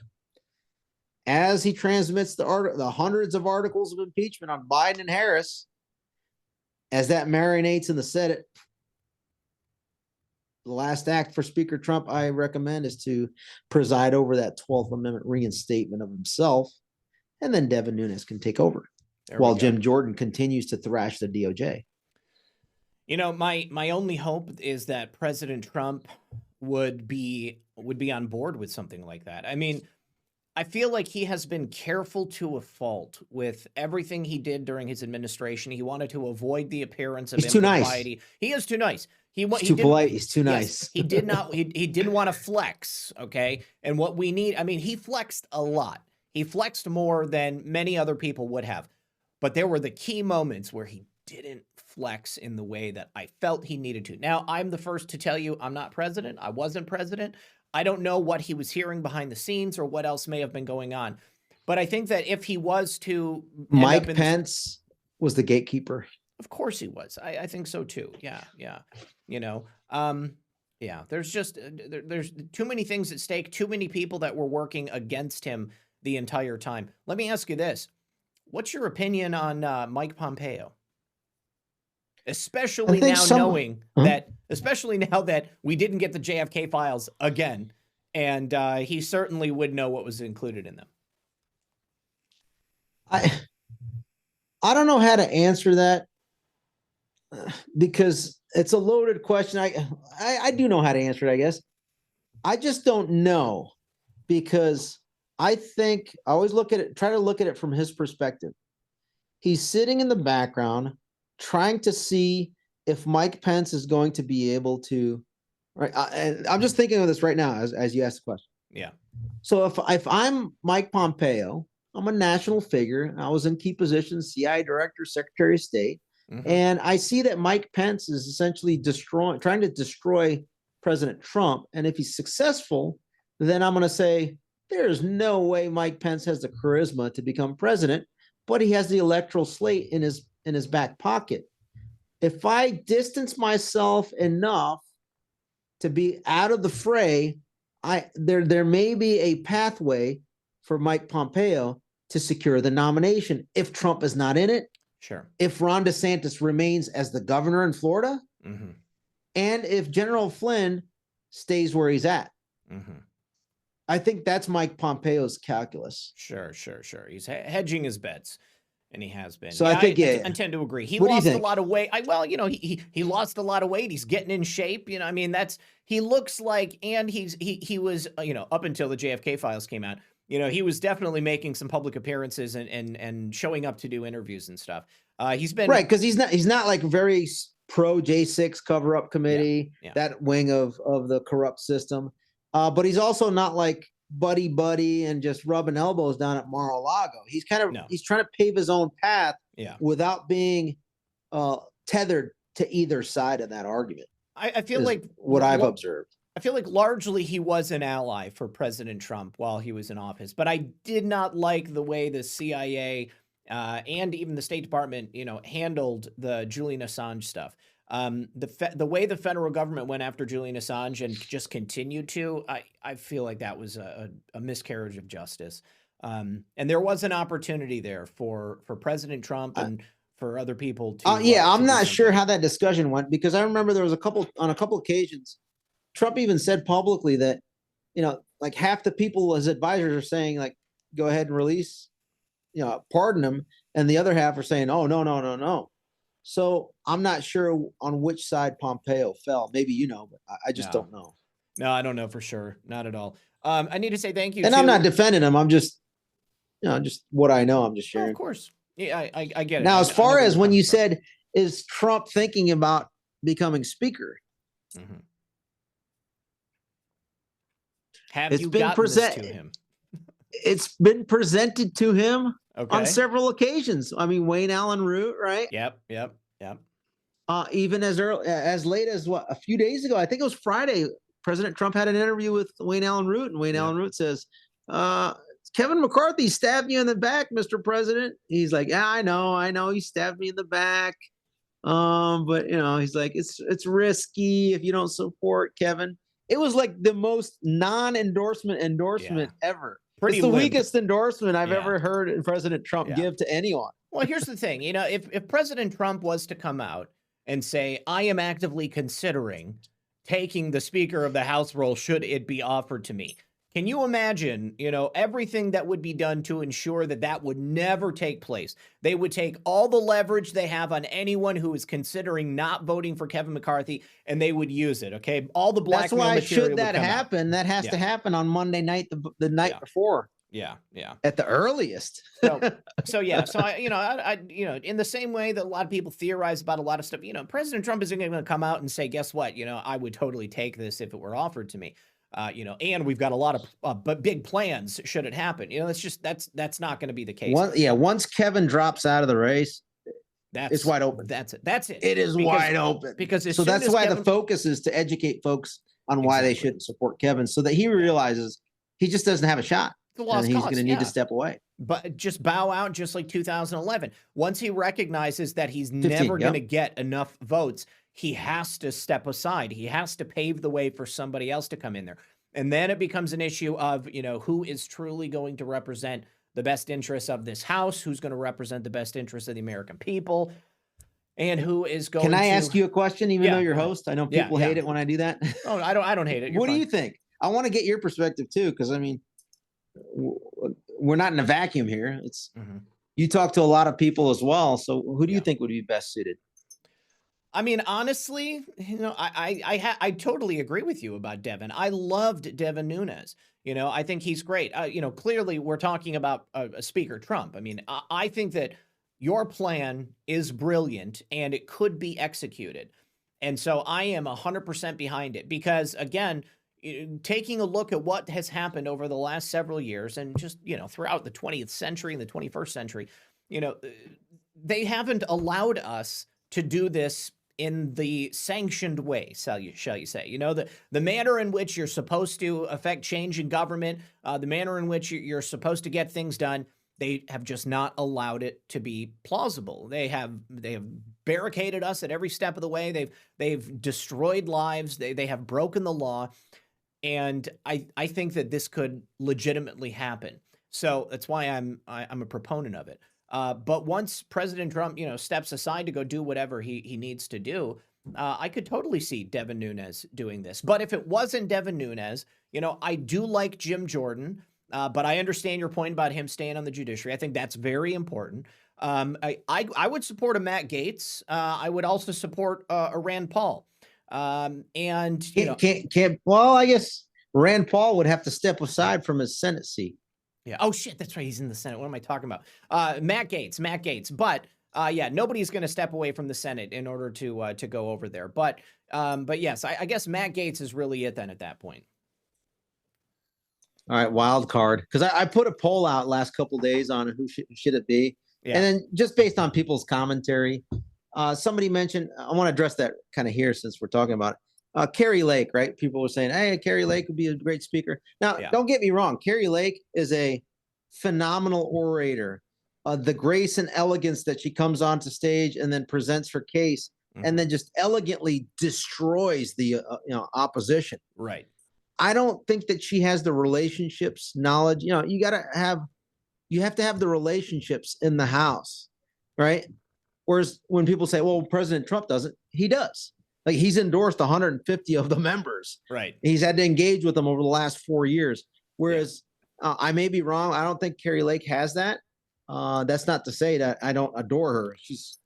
as he transmits the hundreds of articles of impeachment on Biden and Harris, as that marinates in the Senate, the last act for Speaker Trump, I recommend, is to preside over that 12th Amendment reinstatement of himself, and then Devin Nunes can take over while Jim Jordan continues to thrash the DOJ. You know, my only hope is that President Trump would be on board with something like that. I mean, I feel like he has been careful to a fault with everything he did during his administration. He wanted to avoid the appearance of impropriety. Nice. He is too nice. He's too polite. He's too nice. Yes, he did not. He didn't want to flex. Okay, and what we need. I mean, he flexed a lot. He flexed more than many other people would have. But there were the key moments where he didn't flex in the way that I felt he needed to. Now, I'm the first to tell you I'm not president. I wasn't president. I don't know what he was hearing behind the scenes or what else may have been going on. But I think that if he was to... Mike Pence was the gatekeeper. Of course he was. I think so too. Yeah. You know, yeah, there's just, there's too many things at stake, too many people that were working against him the entire time. Let me ask you this. What's your opinion on Mike Pompeo? Especially now knowing that, especially now that we didn't get the JFK files again, and he certainly would know what was included in them. I don't know how to answer that because it's a loaded question. I do know how to answer it, I guess. I just don't know because I think I always try to look at it from his perspective. He's sitting in the background trying to see if Mike Pence is going to be able to, right? And I'm just thinking of this right now as you ask the question. Yeah. So if I'm Mike Pompeo, I'm a national figure. I was in key positions, CIA director, Secretary of State. Mm-hmm. And I see that Mike Pence is essentially trying to destroy President Trump. And if he's successful, then I'm going to say, there's no way Mike Pence has the charisma to become president, but he has the electoral slate in his back pocket. If I distance myself enough to be out of the fray, there may be a pathway for Mike Pompeo to secure the nomination if Trump is not in it. Sure. If Ron DeSantis remains as the governor in Florida, mm-hmm. and if General Flynn stays where he's at. Mm-hmm. I think that's Mike Pompeo's calculus. Sure. He's hedging his bets, and he has been. So I think, I tend to agree. He lost a lot of weight. He lost a lot of weight. He's getting in shape. You know, I mean, he looks like, and he was, up until the JFK files came out, he was definitely making some public appearances and showing up to do interviews and stuff. He's been right because he's not like very pro J6 cover up committee, that wing of the corrupt system. But he's also not like buddy and just rubbing elbows down at Mar-a-Lago. He's he's trying to pave his own path without being tethered to either side of that argument. I feel like what I've observed. I feel like largely he was an ally for President Trump while he was in office, but I did not like the way the CIA and even the State Department, handled the Julian Assange stuff. The way the federal government went after Julian Assange and just continued to, I feel like that was a miscarriage of justice. And there was an opportunity there for President Trump and for other people to. I'm not sure how that discussion went because I remember there was on a couple occasions, Trump even said publicly that, like half the people as advisors are saying like, go ahead and release, pardon him. And the other half are saying, oh, no. So I'm not sure on which side Pompeo fell. Maybe but I just don't know. No, I don't know for sure. Not at all. I need to say thank you. And I'm not defending him. I'm just, just what I know. I'm just sharing. Of course. Yeah, I get it. Now, as far as when you said, is Trump thinking about becoming speaker? Mm-hmm. Have you gotten this to him? It's been presented to him on several occasions. I mean, Wayne Allen Root, right? Yep. Even as late as a few days ago, I think it was Friday, President Trump had an interview with Wayne Allen Root, and Wayne Allen Root says, Kevin McCarthy stabbed you in the back, Mr. President. He's like, yeah, I know, he stabbed me in the back. But he's like, it's risky if you don't support Kevin. It was like the most non-endorsement ever. It's the weakest endorsement I've ever heard President Trump give to anyone. Well, here's the thing. If President Trump was to come out and say, I am actively considering taking the Speaker of the House role should it be offered to me. Can you imagine, everything that would be done to ensure that that would never take place? They would take all the leverage they have on anyone who is considering not voting for Kevin McCarthy, and they would use it, okay? All the blackmail material. That's why should that happen, that has to happen on Monday night, the night before. Yeah. At the earliest. So I in the same way that a lot of people theorize about a lot of stuff, President Trump isn't going to come out and say, guess what? I would totally take this if it were offered to me. And we've got a lot of big plans should it happen. That's not going to be the case. Once Kevin drops out of the race, it's wide open. That's it. It is wide open. Because that's why the focus is to educate folks on why they shouldn't support Kevin, so that he realizes he just doesn't have a shot. And he's going to need to step away. But just bow out, just like 2011. Once he recognizes that he's never going to get enough votes, he has to step aside. He has to pave the way for somebody else to come in there. And then it becomes an issue of, who is truly going to represent the best interests of this House, who's going to represent the best interests of the American people, and who is going to... Can I ask you a question, even though you're host? I know people hate it when I do that. Oh, I don't hate it. What do you think? I want to get your perspective too, because we're not in a vacuum here. It's you talk to a lot of people as well. So who do you think would be best suited? Honestly, I totally agree with you about Devin. I loved Devin Nunes. I think he's great. Clearly we're talking about Speaker Trump. I think that your plan is brilliant and it could be executed. And so I am 100% behind it because, again, taking a look at what has happened over the last several years and just, throughout the 20th century and the 21st century, they haven't allowed us to do this in the sanctioned way, shall you say, the manner in which you're supposed to affect change in government, the manner in which you're supposed to get things done. They have just not allowed it to be plausible. They have barricaded us at every step of the way. They've destroyed lives. They have broken the law. And I think that this could legitimately happen. So that's why I'm a proponent of it. But once President Trump, steps aside to go do whatever he needs to do, I could totally see Devin Nunes doing this. But if it wasn't Devin Nunes, I do like Jim Jordan, but I understand your point about him staying on the judiciary. I think that's very important. I would support a Matt Gaetz. I would also support a Rand Paul. I guess Rand Paul would have to step aside from his Senate seat. Yeah. Oh shit, that's right. He's in the Senate. What am I talking about? Matt Gaetz. But nobody's going to step away from the Senate in order to go over there. But yes, I guess Matt Gaetz is really it then at that point. All right, wild card, because I put a poll out last couple of days on who should it be, and then just based on people's commentary. Somebody mentioned, I want to address that kind of here since we're talking about it. Carrie Lake, right? People were saying, hey, Carrie Lake would be a great speaker. Now, don't get me wrong. Carrie Lake is a phenomenal orator. The grace and elegance that she comes onto stage and then presents her case and then just elegantly destroys the opposition. Right. I don't think that she has the relationships knowledge. You have to have the relationships in the House, right? Whereas when people say, well, President Trump doesn't, he does. Like, he's endorsed 150 of the members. Right. He's had to engage with them over the last 4 years. Whereas I may be wrong. I don't think Carrie Lake has that. That's not to say that I don't adore her. She's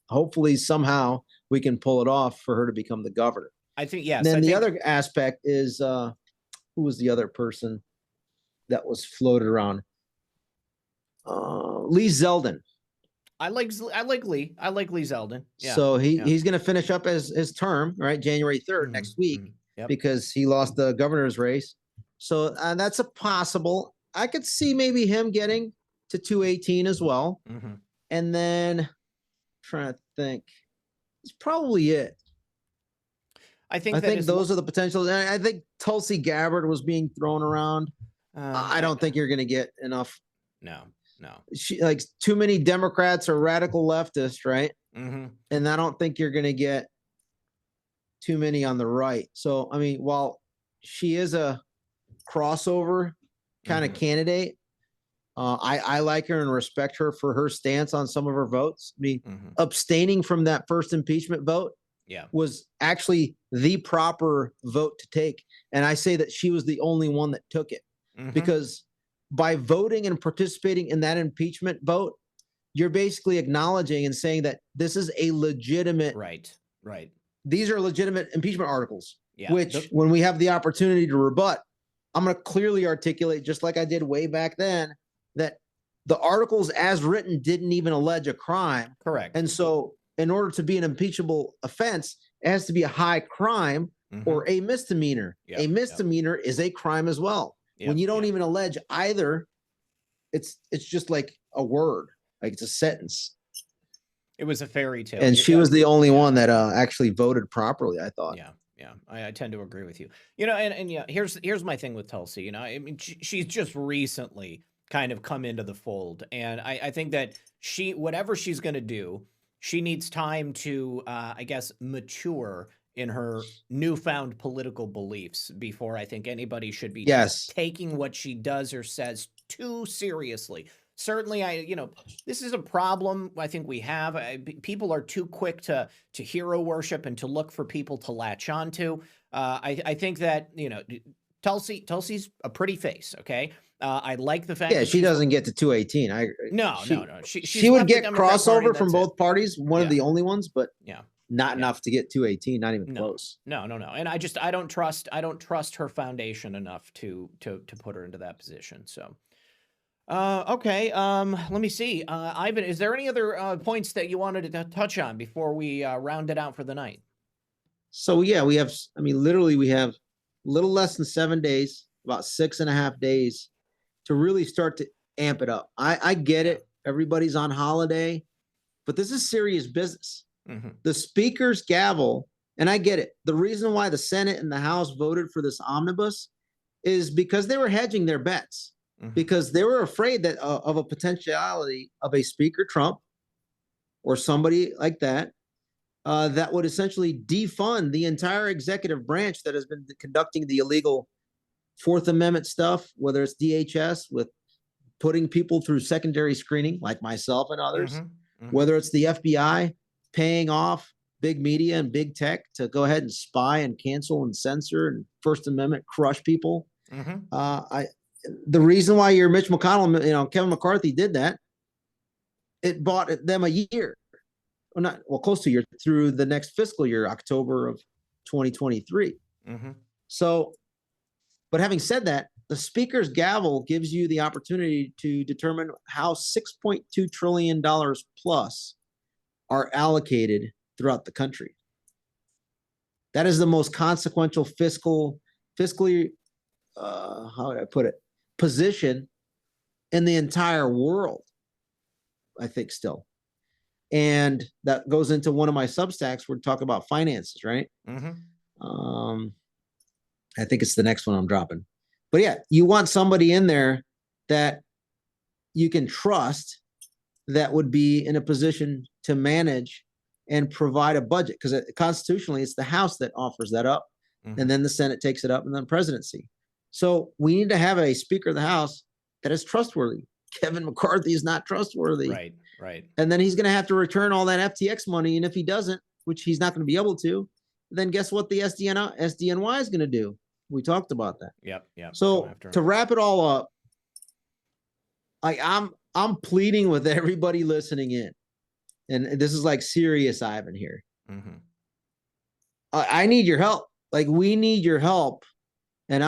hopefully somehow we can pull it off for her to become the governor. I think, yes. Then the other aspect is who was the other person that was floated around? Lee Zeldin. I like Lee. I like Lee Zeldin. Yeah. So he's going to finish up his term, right? January 3rd next week, because he lost the governor's race. So that's a possible. I could see maybe him getting to 218 as well. And then trying to think, it's probably it. I think I that think is those are the potentials. And I think Tulsi Gabbard was being thrown around. I don't think you're going to get enough. No. She like too many Democrats are radical leftists, right? Mm-hmm. And I don't think you're going to get too many on the right. So, I mean, while she is a crossover kind of candidate, I like her and respect her for her stance on some of her votes. I mean, abstaining from that first impeachment vote was actually the proper vote to take. And I say that she was the only one that took it because by voting and participating in that impeachment vote, you're basically acknowledging and saying that this is a legitimate. Right. These are legitimate impeachment articles, Yeah. which when we have the opportunity to rebut, I'm going to clearly articulate, just like I did way back then, that the articles as written didn't even allege a crime. Correct. And so in order to be an impeachable offense, it has to be a high crime or a misdemeanor. A misdemeanor is a crime as well. When you don't even allege either, it's just like a word, like it's a sentence. It was a fairy tale. And she was the only one that actually voted properly, I thought. Yeah. I tend to agree with you. And here's my thing with Tulsi. I mean, she's just recently kind of come into the fold, and I think that whatever she's going to do, she needs time to, I guess, mature in her newfound political beliefs before I think anybody should be taking what she does or says too seriously. Certainly, this is a problem I think we have. People are too quick to hero worship and to look for people to latch onto. I think that, Tulsi's a pretty face, okay? I like the fact that she doesn't get to 218. I agree. No. She would get crossover from both parties, one of the only ones, but not enough to get 218, not even close. No. And I don't trust her foundation enough to put her into that position. So okay. Let me see. Ivan, is there any other points that you wanted to touch on before we round it out for the night? So we have, literally we have a little less than 7 days, about 6.5 days to really start to amp it up. I get it. Everybody's on holiday, but this is serious business. The speaker's gavel, and I get it. The reason why the Senate and the House voted for this omnibus is because they were hedging their bets, because they were afraid that of a potentiality of a Speaker Trump or somebody like that, that would essentially defund the entire executive branch that has been conducting the illegal Fourth Amendment stuff, whether it's DHS with putting people through secondary screening like myself and others, whether it's the FBI paying off big media and big tech to go ahead and spy and cancel and censor and First Amendment crush people. The reason why your Mitch McConnell, Kevin McCarthy did that, it bought them a year, close to a year through the next fiscal year, October of 2023. So, but having said that, the speaker's gavel gives you the opportunity to determine how $6.2 trillion plus are allocated throughout the country. That is the most consequential fiscally, how would I put it, position in the entire world, I think still. And that goes into one of my Substacks where we talk about finances, right? I think it's the next one I'm dropping. But yeah, you want somebody in there that you can trust that would be in a position to manage and provide a budget, because constitutionally it's the House that offers that up, and then the Senate takes it up, and then presidency. So we need to have a Speaker of the House that is trustworthy. Kevin McCarthy is not trustworthy. Right. And then he's going to have to return all that FTX money, and if he doesn't, which he's not going to be able to, then guess what the SDNY is going to do? We talked about that. Yep. So to wrap it all up, I'm pleading with everybody listening in, and this is like serious, Ivan here. I need your help. Like, we need your help, and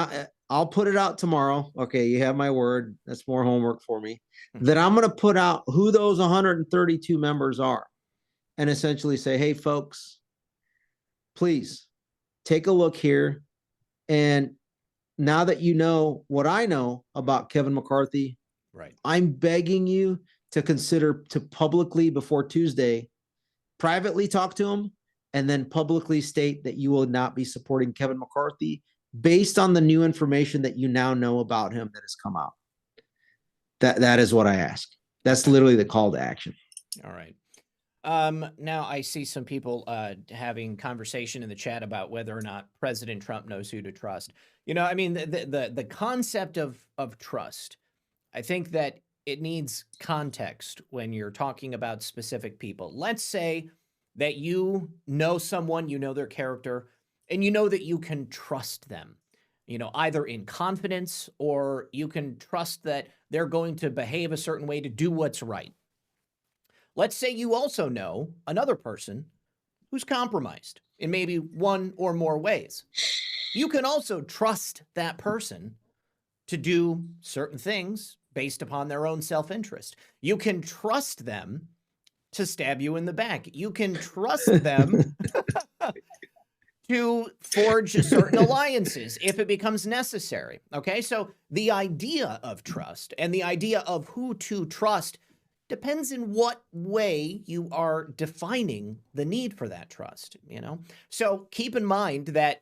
I'll put it out tomorrow. Okay, you have my word. That's more homework for me. That I'm going to put out who those 132 members are, and essentially say, hey, folks, please take a look here. And now that you know what I know about Kevin McCarthy, I'm begging you to consider to publicly, before Tuesday, privately talk to him, and then publicly state that you will not be supporting Kevin McCarthy based on the new information that you now know about him that has come out. That is what I ask. That's literally the call to action. All right. Now I see some people having conversation in the chat about whether or not President Trump knows who to trust. I mean, the concept of trust, I think that it needs context when you're talking about specific people. Let's say that you know someone, you know their character, and you know that you can trust them, either in confidence or you can trust that they're going to behave a certain way to do what's right. Let's say you also know another person who's compromised in maybe one or more ways. You can also trust that person to do certain things based upon their own self-interest. You can trust them to stab you in the back. You can trust them to forge certain alliances if it becomes necessary. Okay, so the idea of trust and the idea of who to trust depends in what way you are defining the need for that trust, So keep in mind that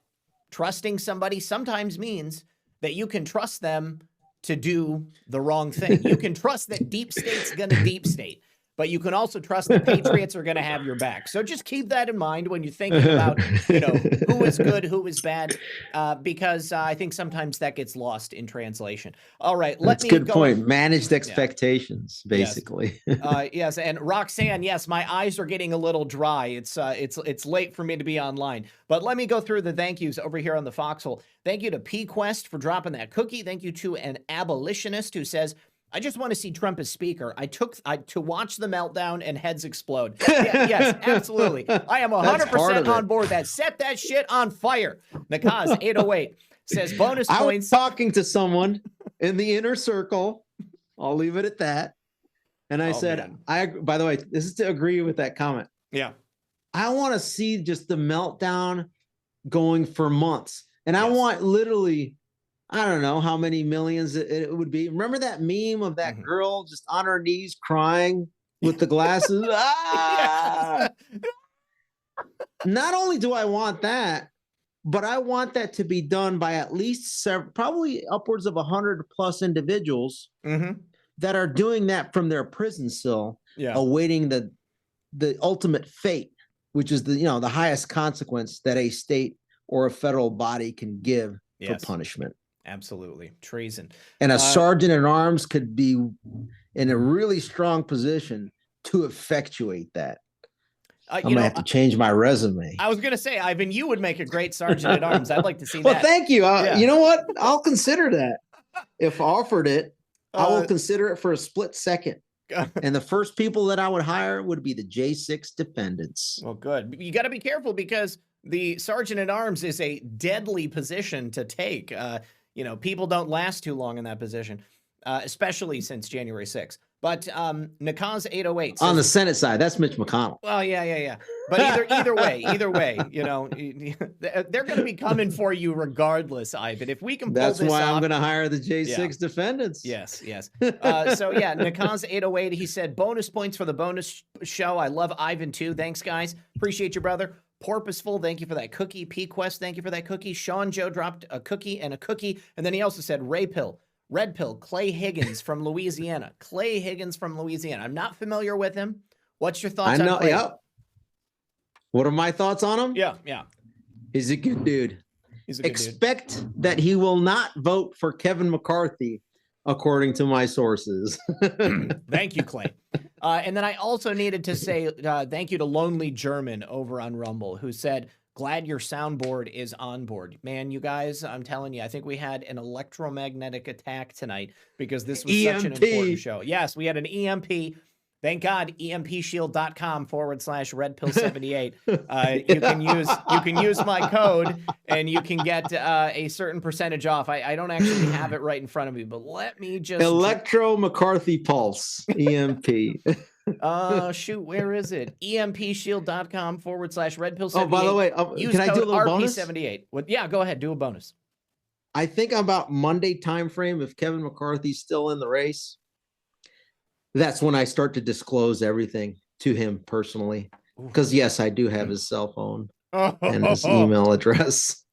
trusting somebody sometimes means that you can trust them to do the wrong thing. You can trust that deep state's going to deep state, but you can also trust that patriots are going to have your back. So just keep that in mind when you're thinking about, who is good, who is bad, because I think sometimes that gets lost in translation. All right. That's a good point. Managed expectations, basically. Yes. Yes. And Roxanne, yes, my eyes are getting a little dry. It's late for me to be online, but let me go through the thank yous over here on the Foxhole. Thank you to P Quest for dropping that cookie. Thank you to an abolitionist who says, I just want to see Trump as speaker. To watch the meltdown and heads explode. Yes, absolutely. I am 100% on board that. Set that shit on fire. Nakaz 808 says bonus points. I was talking to someone in the inner circle. I'll leave it at that. And I said, by the way, this is to agree with that comment. Yeah. I want to see just the meltdown going for months. And I want literally, I don't know how many millions it would be. Remember that meme of that girl just on her knees crying with the glasses? Not only do I want that, but I want that to be done by at least probably upwards of 100 plus individuals that are doing that from their prison cell, awaiting the ultimate fate, which is the highest consequence that a state or a federal body can give for punishment. Absolutely. Treason. And a sergeant at arms could be in a really strong position to effectuate that. I'm going to have to change my resume. I was going to say, Ivan, you would make a great sergeant at arms. I'd like to see that. Well, thank you. You know what? I'll consider that. If offered it, I will consider it for a split second. And the first people that I would hire would be the J6 defendants. Well, good. You got to be careful because the sergeant at arms is a deadly position to take. People don't last too long in that position, especially since January 6th. But Nakaz 808 says, on the Senate side, that's Mitch McConnell. Well, yeah. But either way, they're going to be coming for you regardless, Ivan. If we can pull that's this why off, I'm going to hire the J6 defendants. Yes. Nakaz 808, he said bonus points for the bonus show. I love Ivan too. Thanks, guys. Appreciate you, brother. Porpoiseful, thank you for that cookie. P-Quest, thank you for that cookie. Sean Joe dropped a cookie. And then he also said Red Pill, Clay Higgins from Louisiana. I'm not familiar with him. What's your thoughts on Clay? Yeah. What are my thoughts on him? Yeah. He's a good dude. Expect that he will not vote for Kevin McCarthy, according to my sources. Thank you, Clay. And then I also needed to say thank you to Lonely German over on Rumble, who said, glad your soundboard is on board. Man, you guys, I'm telling you, I think we had an electromagnetic attack tonight because this was such an important show. Yes, we had an EMP. Thank God, empshield.com/redpill78. You can use my code and you can get a certain percentage off. I don't actually have it right in front of me, but let me just Electro McCarthy Pulse EMP. Shoot, where is it? empshield.com/redpill78. Oh, by the way, can I do a little bonus? RP78. Yeah, go ahead, do a bonus. I think about Monday timeframe, if Kevin McCarthy's still in the race, that's when I start to disclose everything to him personally. Because yes, I do have his cell phone and his Oh, email address.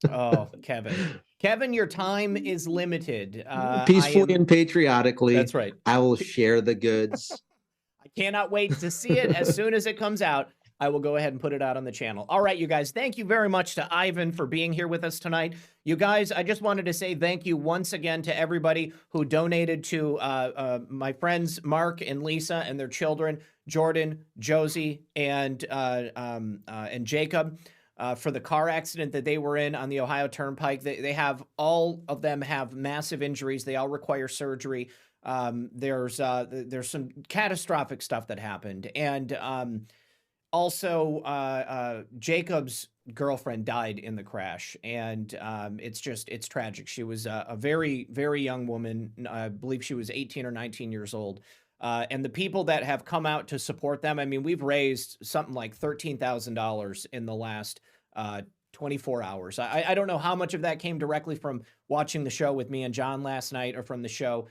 Kevin, your time is limited. Peacefully and patriotically, That's right. I will share the goods. I cannot wait to see it. As soon as it comes out, I will go ahead and put it out on the channel. All right, you guys, thank you very much to Ivan for being here with us tonight. You guys, I just wanted to say thank you once again to everybody who donated to my friends Mark and Lisa and their children, Jordan, Josie, and Jacob. For the car accident that they were in on the Ohio Turnpike. They have, all of them have massive injuries. They all require surgery. There's some catastrophic stuff that happened. And also Jacob's girlfriend died in the crash. And it's tragic. She was a very, very young woman. I believe she was 18 or 19 years old. And the people that have come out to support them, I mean, we've raised something like $13,000 in the last 24 hours. I don't know how much of that came directly from watching the show with me and John last night or from the show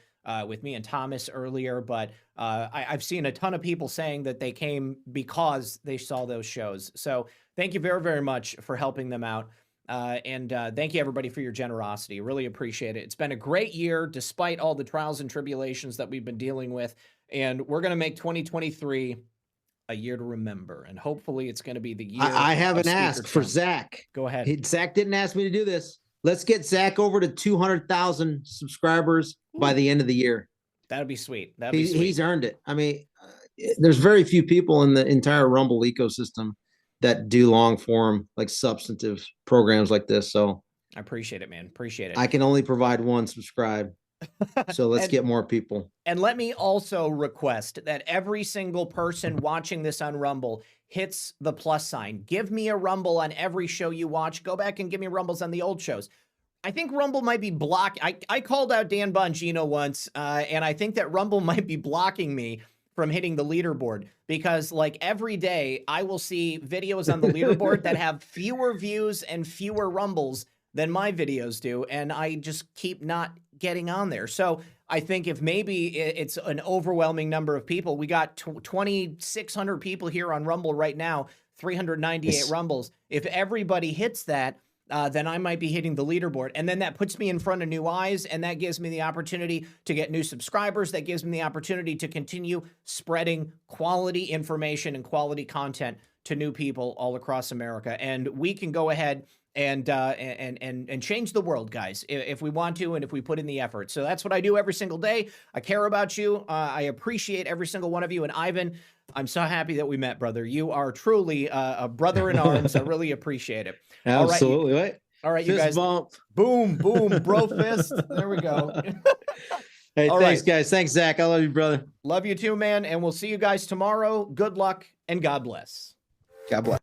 with me and Thomas earlier, but I've seen a ton of people saying that they came because they saw those shows. So thank you very, very much for helping them out. And thank you, everybody, for your generosity. Really appreciate it. It's been a great year, despite all the trials and tribulations that we've been dealing with. And we're going to make 2023 a year to remember. And hopefully it's going to be the year. I haven't asked for Zach. Go ahead. Zach didn't ask me to do this. Let's get Zach over to 200,000 subscribers by the end of the year. That'd be sweet. That'd be sweet. He's earned it. I mean, there's very few people in the entire Rumble ecosystem that do long form, like substantive programs like this. So I appreciate it, man. Appreciate it. I can only provide one subscribe. So let's get more people. And let me also request that every single person watching this on Rumble hits the plus sign. Give me a Rumble on every show you watch. Go back and give me Rumbles on the old shows. I think Rumble might be I called out Dan Bongino once, and I think that Rumble might be blocking me from hitting the leaderboard, because like every day I will see videos on the leaderboard that have fewer views and fewer rumbles than my videos do. And I just keep not getting on there. So I think if maybe it's an overwhelming number of people, we got 2,600 people here on Rumble right now, 398 rumbles. If everybody hits that, then I might be hitting the leaderboard. And then that puts me in front of new eyes, and that gives me the opportunity to get new subscribers. That gives me the opportunity to continue spreading quality information and quality content to new people all across America. And we can go ahead and change the world, guys, if we want to, and if we put in the effort. So that's what I do every single day. I care about you. I appreciate every single one of you. And Ivan, I'm so happy that we met, brother. You are truly a brother in arms. I really appreciate it. Absolutely. All right, Fist you guys. bump. Boom, boom, bro fist. There we go. Hey, All thanks, right. guys. Thanks, Zach. I love you, brother. Love you too, man. And we'll see you guys tomorrow. Good luck and God bless. God bless.